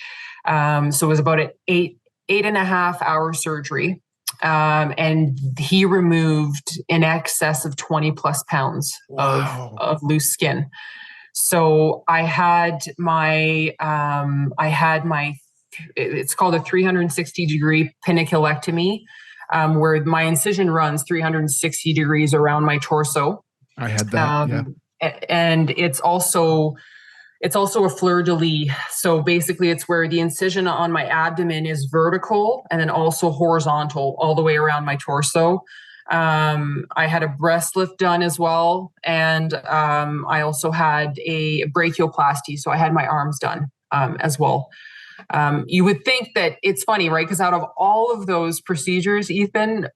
So it was about an 8.5 hour surgery. And he removed in excess of 20 plus pounds of loose skin. So I had it's called a 360-degree paniculectomy, where my incision runs 360 degrees around my torso. I had that. And it's also a fleur-de-lis. So basically it's where the incision on my abdomen is vertical and then also horizontal all the way around my torso. I had a breast lift done as well. And I also had a brachioplasty. So I had my arms done as well. You would think that it's funny, right? Because out of all of those procedures, Ethan,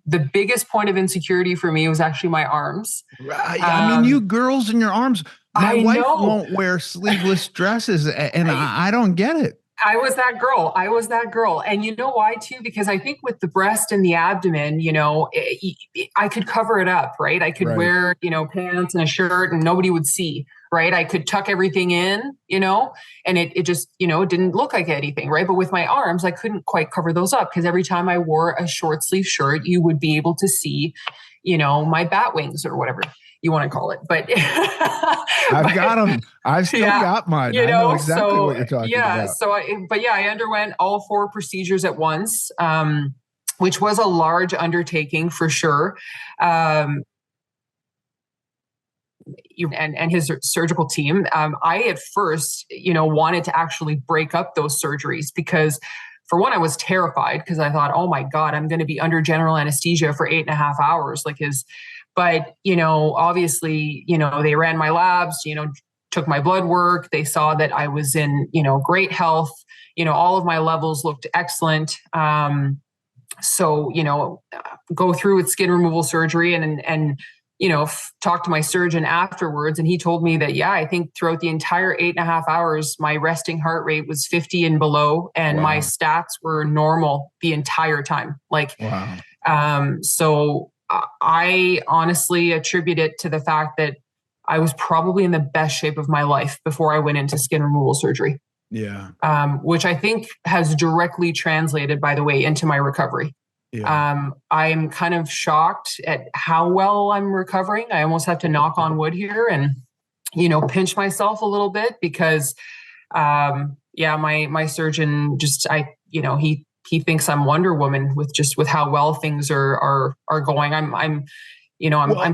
the biggest point of insecurity for me was actually my arms. I mean, you girls and your arms. My wife won't wear sleeveless dresses, and I don't get it. I was that girl. And you know why too? Because I think with the breast and the abdomen, I could cover it up, right? I could wear, pants and a shirt and nobody would see. right? I could tuck everything in, and it just, it didn't look like anything, right? But with my arms, I couldn't quite cover those up because every time I wore a short sleeve shirt, you would be able to see, my bat wings or whatever you want to call it. But I've got them. I've still got mine. I know exactly what you're talking about. So I underwent all 4 procedures at once, which was a large undertaking for sure. And his surgical team. I at first, wanted to actually break up those surgeries because, for one, I was terrified because I thought, oh my God, I'm going to be under general anesthesia for 8.5 hours. But, obviously, they ran my labs, took my blood work. They saw that I was in, great health. All of my levels looked excellent. So, go through with skin removal surgery and talk to my surgeon afterwards. And he told me that, I think throughout the entire 8.5 hours, my resting heart rate was 50 and below, and my stats were normal the entire time. So I honestly attribute it to the fact that I was probably in the best shape of my life before I went into skin removal surgery. Yeah. Which I think has directly translated, by the way, into my recovery. Yeah. I'm kind of shocked at how well I'm recovering. I almost have to knock on wood here and, pinch myself a little bit because, my surgeon he thinks I'm Wonder Woman with how well things are going. I'm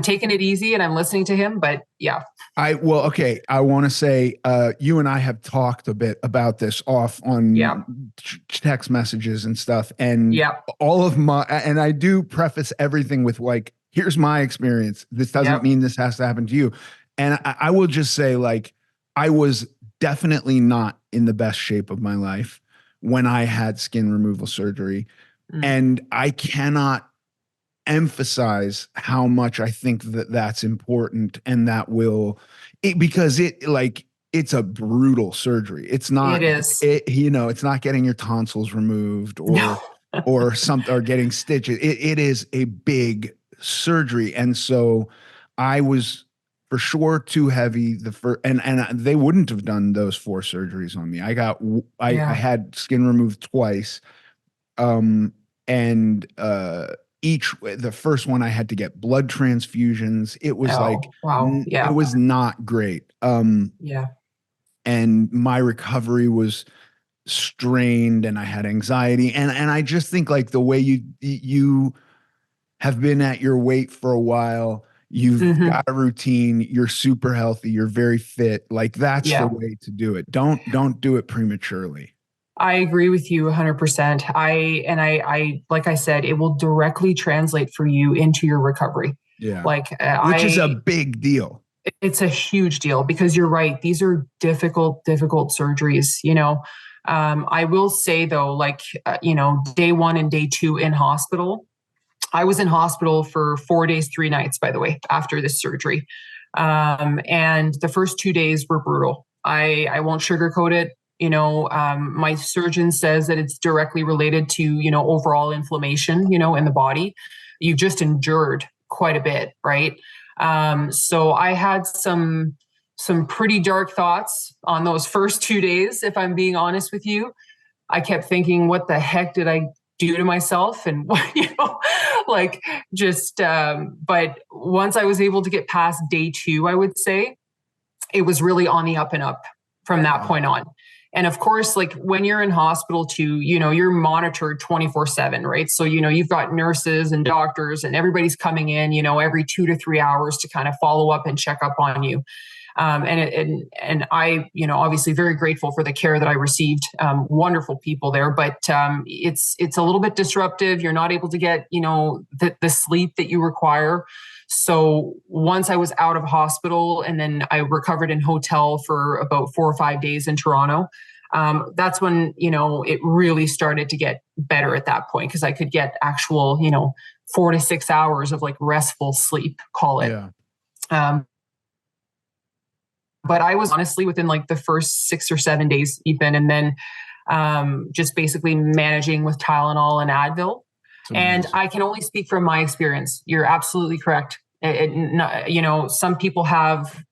taking it easy and I'm listening to him, but yeah. I want to say, you and I have talked a bit about this off on text messages and stuff, and and I do preface everything with here's my experience. This doesn't mean this has to happen to you. And I will just say, I was definitely not in the best shape of my life when I had skin removal surgery. And I cannot emphasize how much I think that's important, and that because it's a brutal surgery. It's not, it is, it's not getting your tonsils removed or getting stitches. It is a big surgery. And so I was for sure too heavy and they wouldn't have done those 4 surgeries on me. I had skin removed twice. The first one I had to get blood transfusions. It was it was not great. And my recovery was strained, and I had anxiety, and I just think the way you have been at your weight for a while, you've got a routine, you're super healthy, you're very fit. That's the way to do it. Don't do it prematurely. I agree with you 100%. I like I said, it will directly translate for you into your recovery. Yeah. Which is a big deal. It's a huge deal because you're right. These are difficult surgeries, I will say though, day 1 and day 2 in hospital, I was in hospital for 4 days, 3 nights, by the way, after this surgery. And the first 2 days were brutal. I won't sugarcoat it. My surgeon says that it's directly related to, overall inflammation, in the body. You've just endured quite a bit, right? So I had some pretty dark thoughts on those first 2 days, if I'm being honest with you. I kept thinking, what the heck did I do to myself? And, but once I was able to get past day 2, I would say it was really on the up and up from that point on. And of course, when you're in hospital too, you're monitored 24/7, right? So, you've got nurses and doctors and everybody's coming in, every 2 to 3 hours to kind of follow up and check up on you. And I, obviously very grateful for the care that I received. Wonderful people there, but it's a little bit disruptive. You're not able to get, the sleep that you require. So once I was out of hospital and then I recovered in hotel for about 4 or 5 days in Toronto, that's when, it really started to get better at that point because I could get actual, 4 to 6 hours of restful sleep, call it. Yeah. But I was honestly within the first 6 or 7 days, Ethan, and then just basically managing with Tylenol and Advil. And I can only speak from my experience. You're absolutely correct. Some people have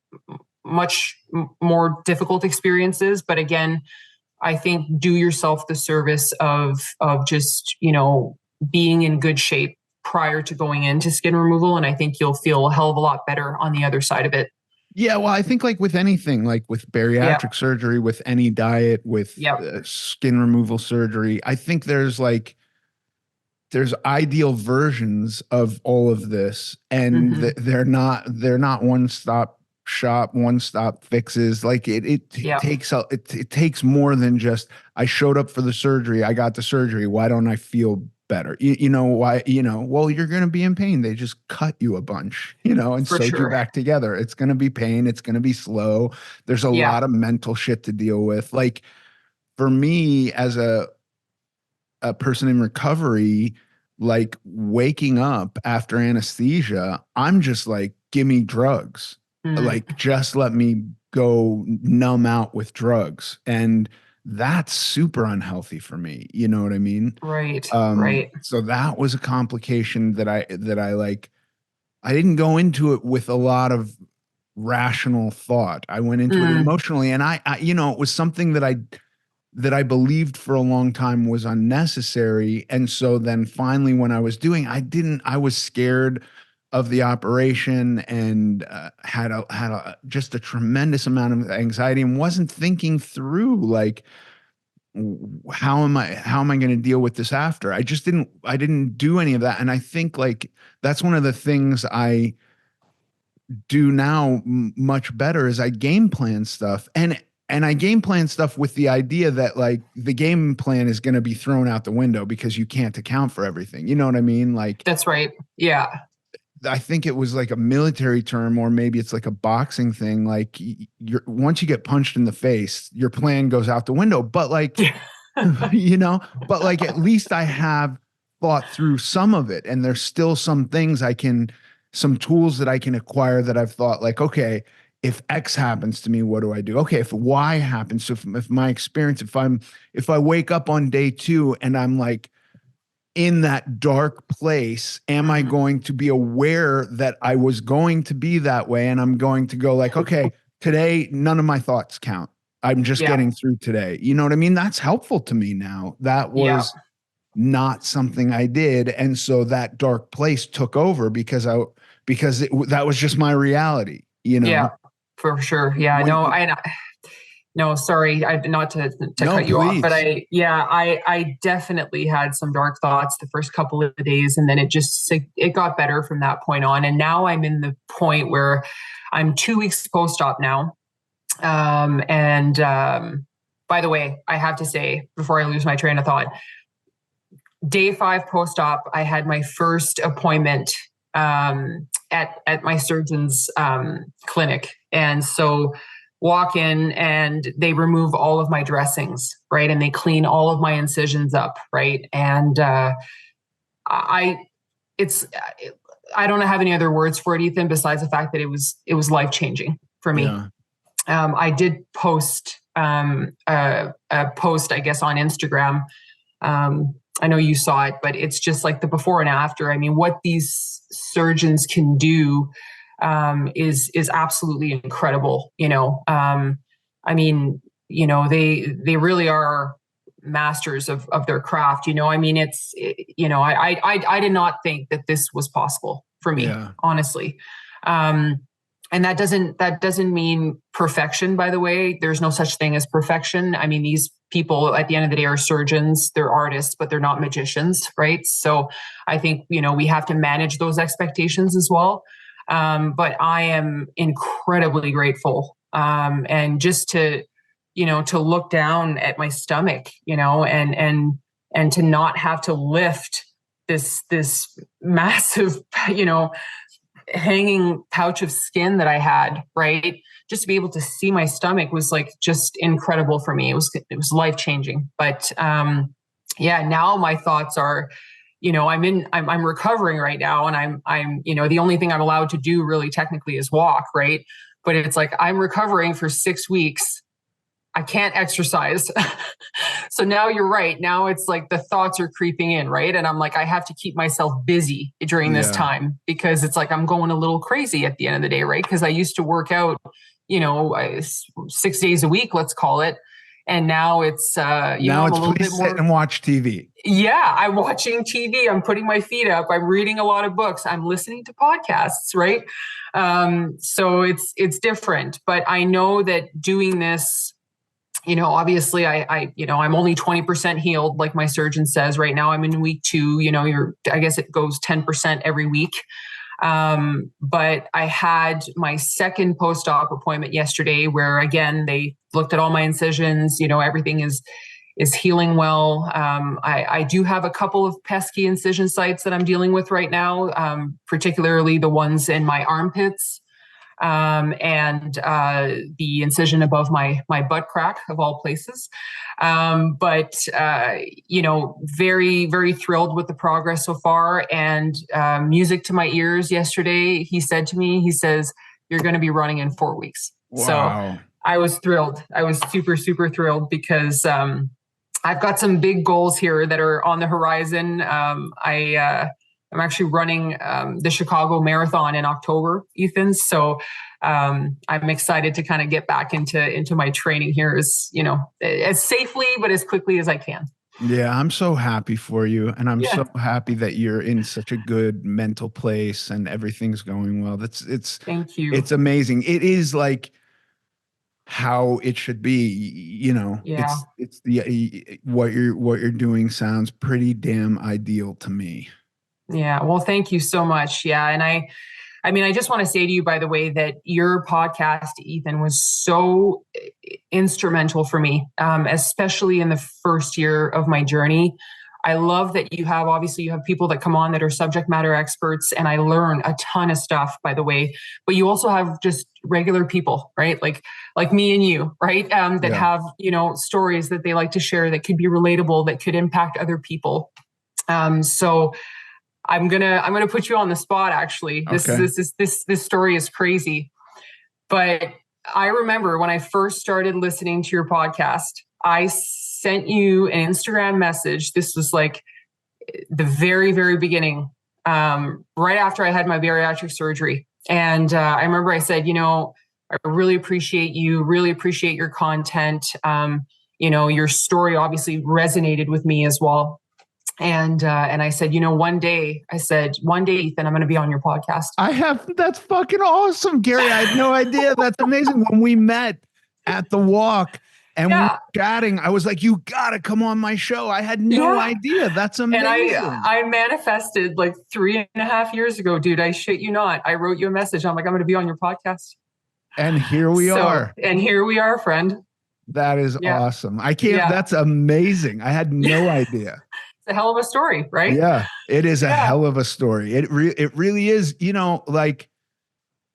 more difficult experiences. But again, I think do yourself the service of just, being in good shape prior to going into skin removal. And I think you'll feel a hell of a lot better on the other side of it. Yeah, well, I think like with anything, like with Yeah. bariatric surgery, with any diet, with Yep. skin removal surgery, I think there's ideal versions of all of this, and they're not one stop shop, one stop fixes. Like Yep. it takes more than just I showed up for the surgery, I got the surgery. Why don't I feel better? You know why? Well, you're going to be in pain. They just cut you a bunch, and For sewed you sure. back together. It's going to be pain. It's going to be slow. There's a Yeah. lot of mental shit to deal with. Like for me as a person in recovery, like waking up after anesthesia, I'm just like, give me drugs. Mm. Like, just let me go numb out with drugs. And that's super unhealthy for me. You know what I mean? Right. Right. So that was a complication that I like, I didn't go into it with a lot of rational thought. I went into it Mm. emotionally, and it was something that I believed for a long time was unnecessary. And so then finally, when I was doing, I was scared of the operation, and had just a tremendous amount of anxiety, and wasn't thinking through like, how am I going to deal with this after? I didn't do any of that. And I think like that's one of the things I do now much better is I game plan stuff, and I game plan stuff with the idea that like the game plan is going to be thrown out the window because you can't account for everything. You know what I mean? Like That's right. Yeah. I think it was like a military term, or maybe it's like a boxing thing. Like once you get punched in the face, your plan goes out the window. But like, but like at least I have thought through some of it, and there's still some things some tools that I can acquire that I've thought like, okay, if X happens to me, what do I do? Okay, if Y happens, so if my experience, if I wake up on day 2 and I'm like in that dark place, am I going to be aware that I was going to be that way? And I'm going to go like, okay, today, none of my thoughts count. I'm just Yeah. getting through today. You know what I mean? That's helpful to me now. That Yeah. was not something I did. And so that dark place took over because that was just my reality, Yeah. For sure. Yeah. When No, sorry, not to no, cut you off, but please. I definitely had some dark thoughts the first couple of days, and then it got better from that point on. And now I'm in the point where I'm 2 weeks post-op now. By the way, I have to say before I lose my train of thought, day 5 post-op, I had my first appointment at my surgeon's clinic, and so walk in and they remove all of my dressings, right? And they clean all of my incisions up, right? And I don't have any other words for it, Ethan, besides the fact that it was life-changing for me. Yeah. I did post a post, I guess, on Instagram. I know you saw it, but it's just like the before and after. I mean, what these surgeons can do is absolutely incredible. I mean, they really are masters of their craft. I mean, I did not think that this was possible for me, Yeah. honestly. And that doesn't mean perfection, by the way. There's no such thing as perfection. I mean, these people at the end of the day are surgeons, they're artists, but they're not magicians, right? So I think, we have to manage those expectations as well. But I am incredibly grateful. And just to look down at my stomach, and to not have to lift this massive, hanging pouch of skin that I had, right? Just to be able to see my stomach was like just incredible for me. It was life-changing. But now my thoughts are, I'm recovering right now, and I'm the only thing I'm allowed to do really technically is walk, right? But it's like I'm recovering for 6 weeks. I can't exercise. So now you're right. Now it's like the thoughts are creeping in, right? And I'm like, I have to keep myself busy during this Yeah. time, because it's like I'm going a little crazy at the end of the day, right? Because I used to work out, 6 days a week, let's call it. And now it's, now I'm it's a little please bit more. sit and watch TV. Yeah, I'm watching TV. I'm putting my feet up. I'm reading a lot of books. I'm listening to podcasts, right? So it's different. But I know that doing this, obviously I'm only 20% healed, like my surgeon says. Right now I'm in week 2. I guess it goes 10% every week. But I had my second post-op appointment yesterday where, again, they looked at all my incisions. Everything is healing well. I do have a couple of pesky incision sites that I'm dealing with right now, particularly the ones in my armpits, and the incision above my butt crack, of all places. But very, very thrilled with the progress so far. And music to my ears yesterday, he said to me, he says, "You're going to be running in 4 weeks." Wow. So I was thrilled. I was super, super thrilled because I've got some big goals here that are on the horizon. I'm actually running the Chicago Marathon in October, Ethan. So I'm excited to kind of get back into my training here as safely but as quickly as I can. Yeah, I'm so happy for you. And I'm so happy that you're in such a good mental place and everything's going well. Thank you. It's amazing. It is like how it should be, Yeah. it's the what you're doing sounds pretty damn ideal to me. Yeah. Well, thank you so much. Yeah. And I just want to say to you, by the way, that your podcast, Ethan, was so instrumental for me, especially in the first year of my journey. I love that you have people that come on that are subject matter experts, and I learn a ton of stuff, by the way, but you also have just regular people, right? Like me and you, right? That have, stories that they like to share that could be relatable, that could impact other people. So I'm gonna put you on the spot. Actually, this story is crazy, but I remember when I first started listening to your podcast, I sent you an Instagram message. This was like the very, very beginning, right after I had my bariatric surgery, and I remember I said, I really appreciate you, really appreciate your content. Your story obviously resonated with me as well. And I said, one day, Ethan, I'm going to be on your podcast. That's fucking awesome, Carrie. I had no idea. That's amazing. When we met at the walk and we were chatting, I was like, you got to come on my show. I had no idea. That's amazing. And I manifested like 3.5 years ago, dude. I shit you not. I wrote you a message. I'm like, I'm going to be on your podcast. And here we are. And here we are, friend. That is awesome. That's amazing. I had no idea. It's a hell of a story, right? Yeah, it is a hell of a story. It really is. Like,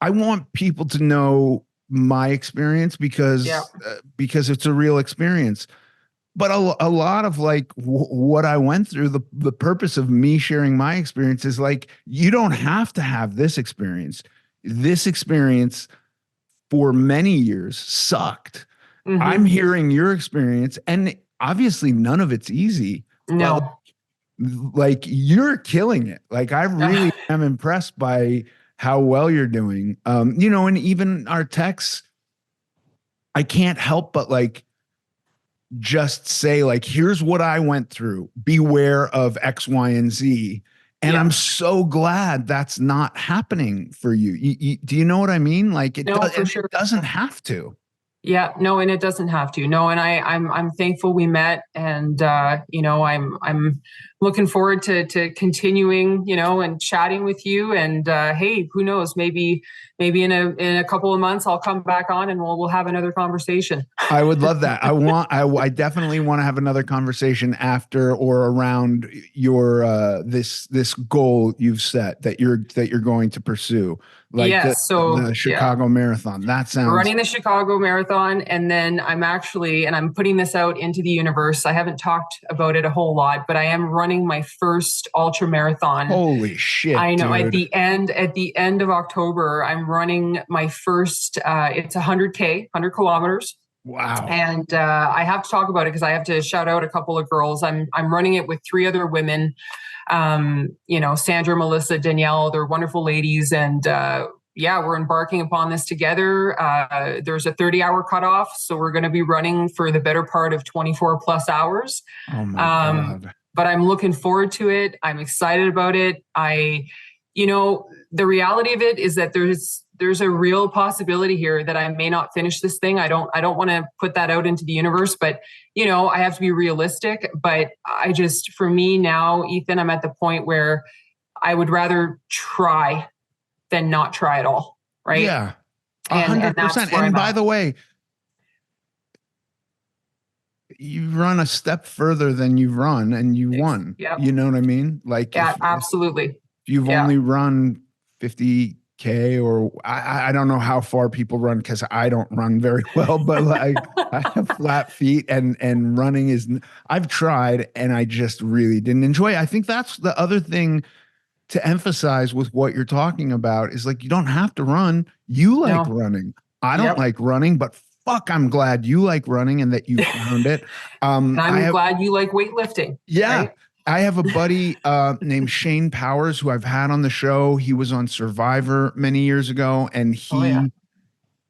I want people to know my experience because it's a real experience. But a lot of like what I went through, the purpose of me sharing my experience is like, you don't have to have this experience. This experience for many years sucked. Mm-hmm. I'm hearing your experience, and obviously none of it's easy. No. Like, you're killing it. Like, I really am impressed by how well you're doing. And even our texts, I can't help but like just say like, here's what I went through. Beware of X, Y, and Z. And I'm so glad that's not happening for you. Do you know what I mean? Like, it doesn't have to. Yeah, no, and it doesn't have to. No, and I'm thankful we met, and I'm looking forward to continuing, and chatting with you. And hey, who knows? Maybe in a couple of months I'll come back on and we'll have another conversation. I would love that. I definitely want to have another conversation after or around your this goal you've set that you're going to pursue. Like the Chicago Marathon. That sounds running the Chicago Marathon. And then I'm putting this out into the universe. I haven't talked about it a whole lot, but I am running my first ultra marathon. Holy shit. I know. Dude. At the end of October, I'm running my first, it's 100 kilometers. Wow. And I have to talk about it because I have to shout out a couple of girls. I'm running it with 3 other women. Sandra, Melissa, Danielle, they're wonderful ladies. And, yeah, we're embarking upon this together. There's a 30-hour cutoff, so we're going to be running for the better part of 24 plus hours. Oh my God. But I'm looking forward to it. I'm excited about it. The reality of it is that there's a real possibility here that I may not finish this thing. I don't want to put that out into the universe, but I have to be realistic. But for me now, Ethan, I'm at the point where I would rather try than not try at all. Right. Yeah. And 100%. And by the way, you run a step further than you've run and you won. Yep. You know what I mean? Like, yeah, absolutely. If you've only run 50K, or I don't know how far people run because I don't run very well, but like I have flat feet and running I've tried and I just really didn't enjoy it. I think that's the other thing to emphasize with what you're talking about is like, you don't have to run. You like running. I don't like running, but fuck, I'm glad you like running and that you found it. And I'm glad you like weightlifting. Yeah. Right? I have a buddy named Shane Powers who I've had on the show. He was on Survivor many years ago, and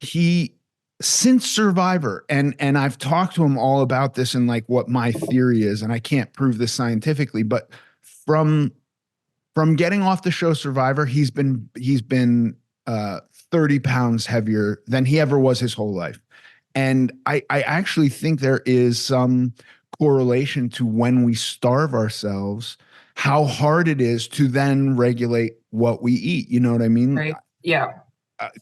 he since Survivor, and I've talked to him all about this and like what my theory is, and I can't prove this scientifically, but from getting off the show Survivor, he's been 30 pounds heavier than he ever was his whole life. And I actually think there is some correlation to when we starve ourselves, how hard it is to then regulate what we eat. You know what I mean? Right. Yeah.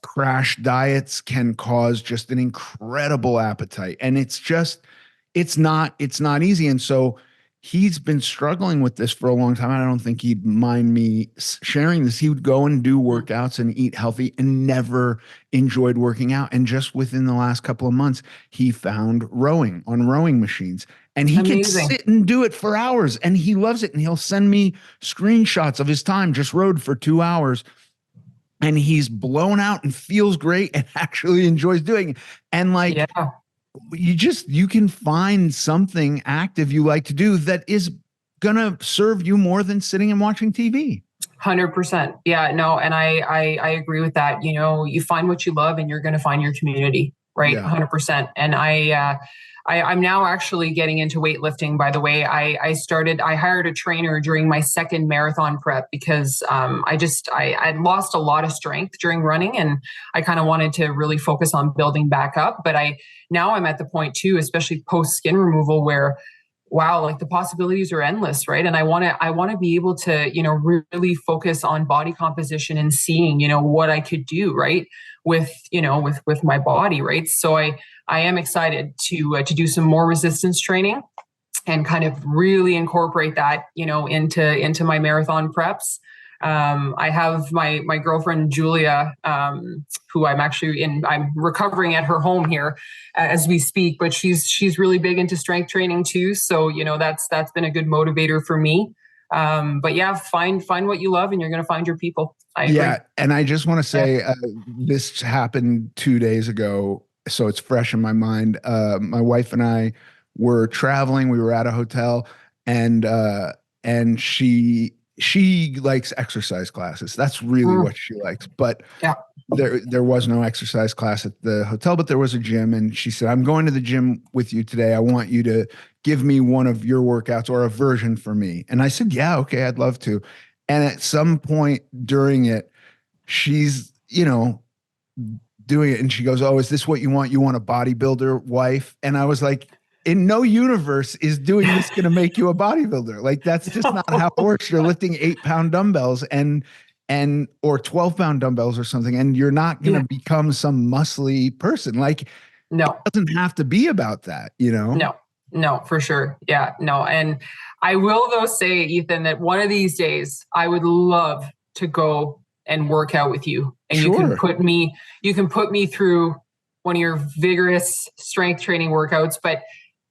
Crash diets can cause just an incredible appetite. And it's not easy. And so he's been struggling with this for a long time. I don't think he'd mind me sharing this. He would go and do workouts and eat healthy and never enjoyed working out. And just within the last couple of months, he found rowing on rowing machines. And he can sit and do it for hours and he loves it. And he'll send me screenshots of his time, just rowed for 2 hours. And he's blown out and feels great and actually enjoys doing it. And like, you can find something active you like to do that is going to serve you more than sitting and watching TV. 100%. Yeah, no. And I agree with that. You find what you love and you're going to find your community, right? Yeah. 100%. And I'm now actually getting into weightlifting, by the way. I hired a trainer during my second marathon prep because I lost a lot of strength during running and I kind of wanted to really focus on building back up. But now I'm at the point too, especially post skin removal, where wow, like the possibilities are endless, right? And I want to be able to, really focus on body composition and seeing, what I could do, right? With my body, right? So I am excited to do some more resistance training and kind of really incorporate that, into my marathon preps. I have my girlfriend, Julia, who I'm recovering at her home here as we speak, but she's really big into strength training too. So, that's been a good motivator for me. But yeah, find what you love and you're going to find your people. I agree. Yeah. And I just want to say, this happened 2 days ago, so it's fresh in my mind. My wife and I were traveling. We were at a hotel and she likes exercise classes. That's really what she likes. But there was no exercise class at the hotel, but there was a gym. And she said, I'm going to the gym with you today. I want you to give me one of your workouts or a version for me. And I said, yeah, okay, I'd love to. And at some point during it, she's, doing it. And she goes, oh, is this what you want? You want a bodybuilder wife? And I was like, in no universe is doing this going to make you a bodybuilder. Like, that's just not how it works. You're lifting 8-pound dumbbells or 12-pound dumbbells or something. And you're not going to become some muscly person. Like, no, it doesn't have to be about that, No, for sure. Yeah, no. And I will though say, Ethan, that one of these days I would love to go and work out with you. And you can put me through one of your vigorous strength training workouts,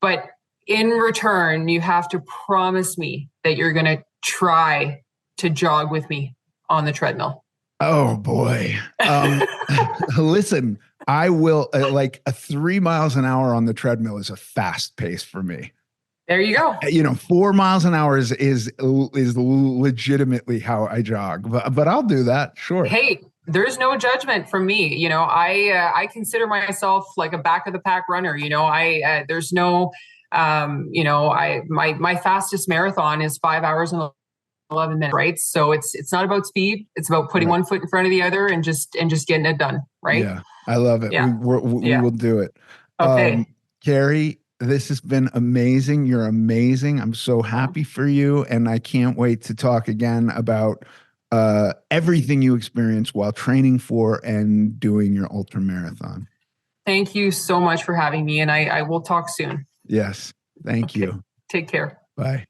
but in return, you have to promise me that you're going to try to jog with me on the treadmill. Oh boy. Listen, I will like a 3 miles an hour on the treadmill is a fast pace for me. There you go. 4 miles an hour is legitimately how I jog, but I'll do that. Sure. Hey, There's no judgment from me. I consider myself like a back of the pack runner. There's no, my fastest marathon is 5 hours and 11 minutes, right? So it's not about speed. It's about putting Right. one foot in front of the other and just getting it done, right? Yeah, I love it. Yeah. We Yeah. will do it. Okay. Carrie, this has been amazing. You're amazing. I'm so happy for you, and I can't wait to talk again about everything you experienced while training for and doing your ultra marathon. Thank you so much for having me, and I will talk soon. Yes, thank Okay. you. Take care. Bye.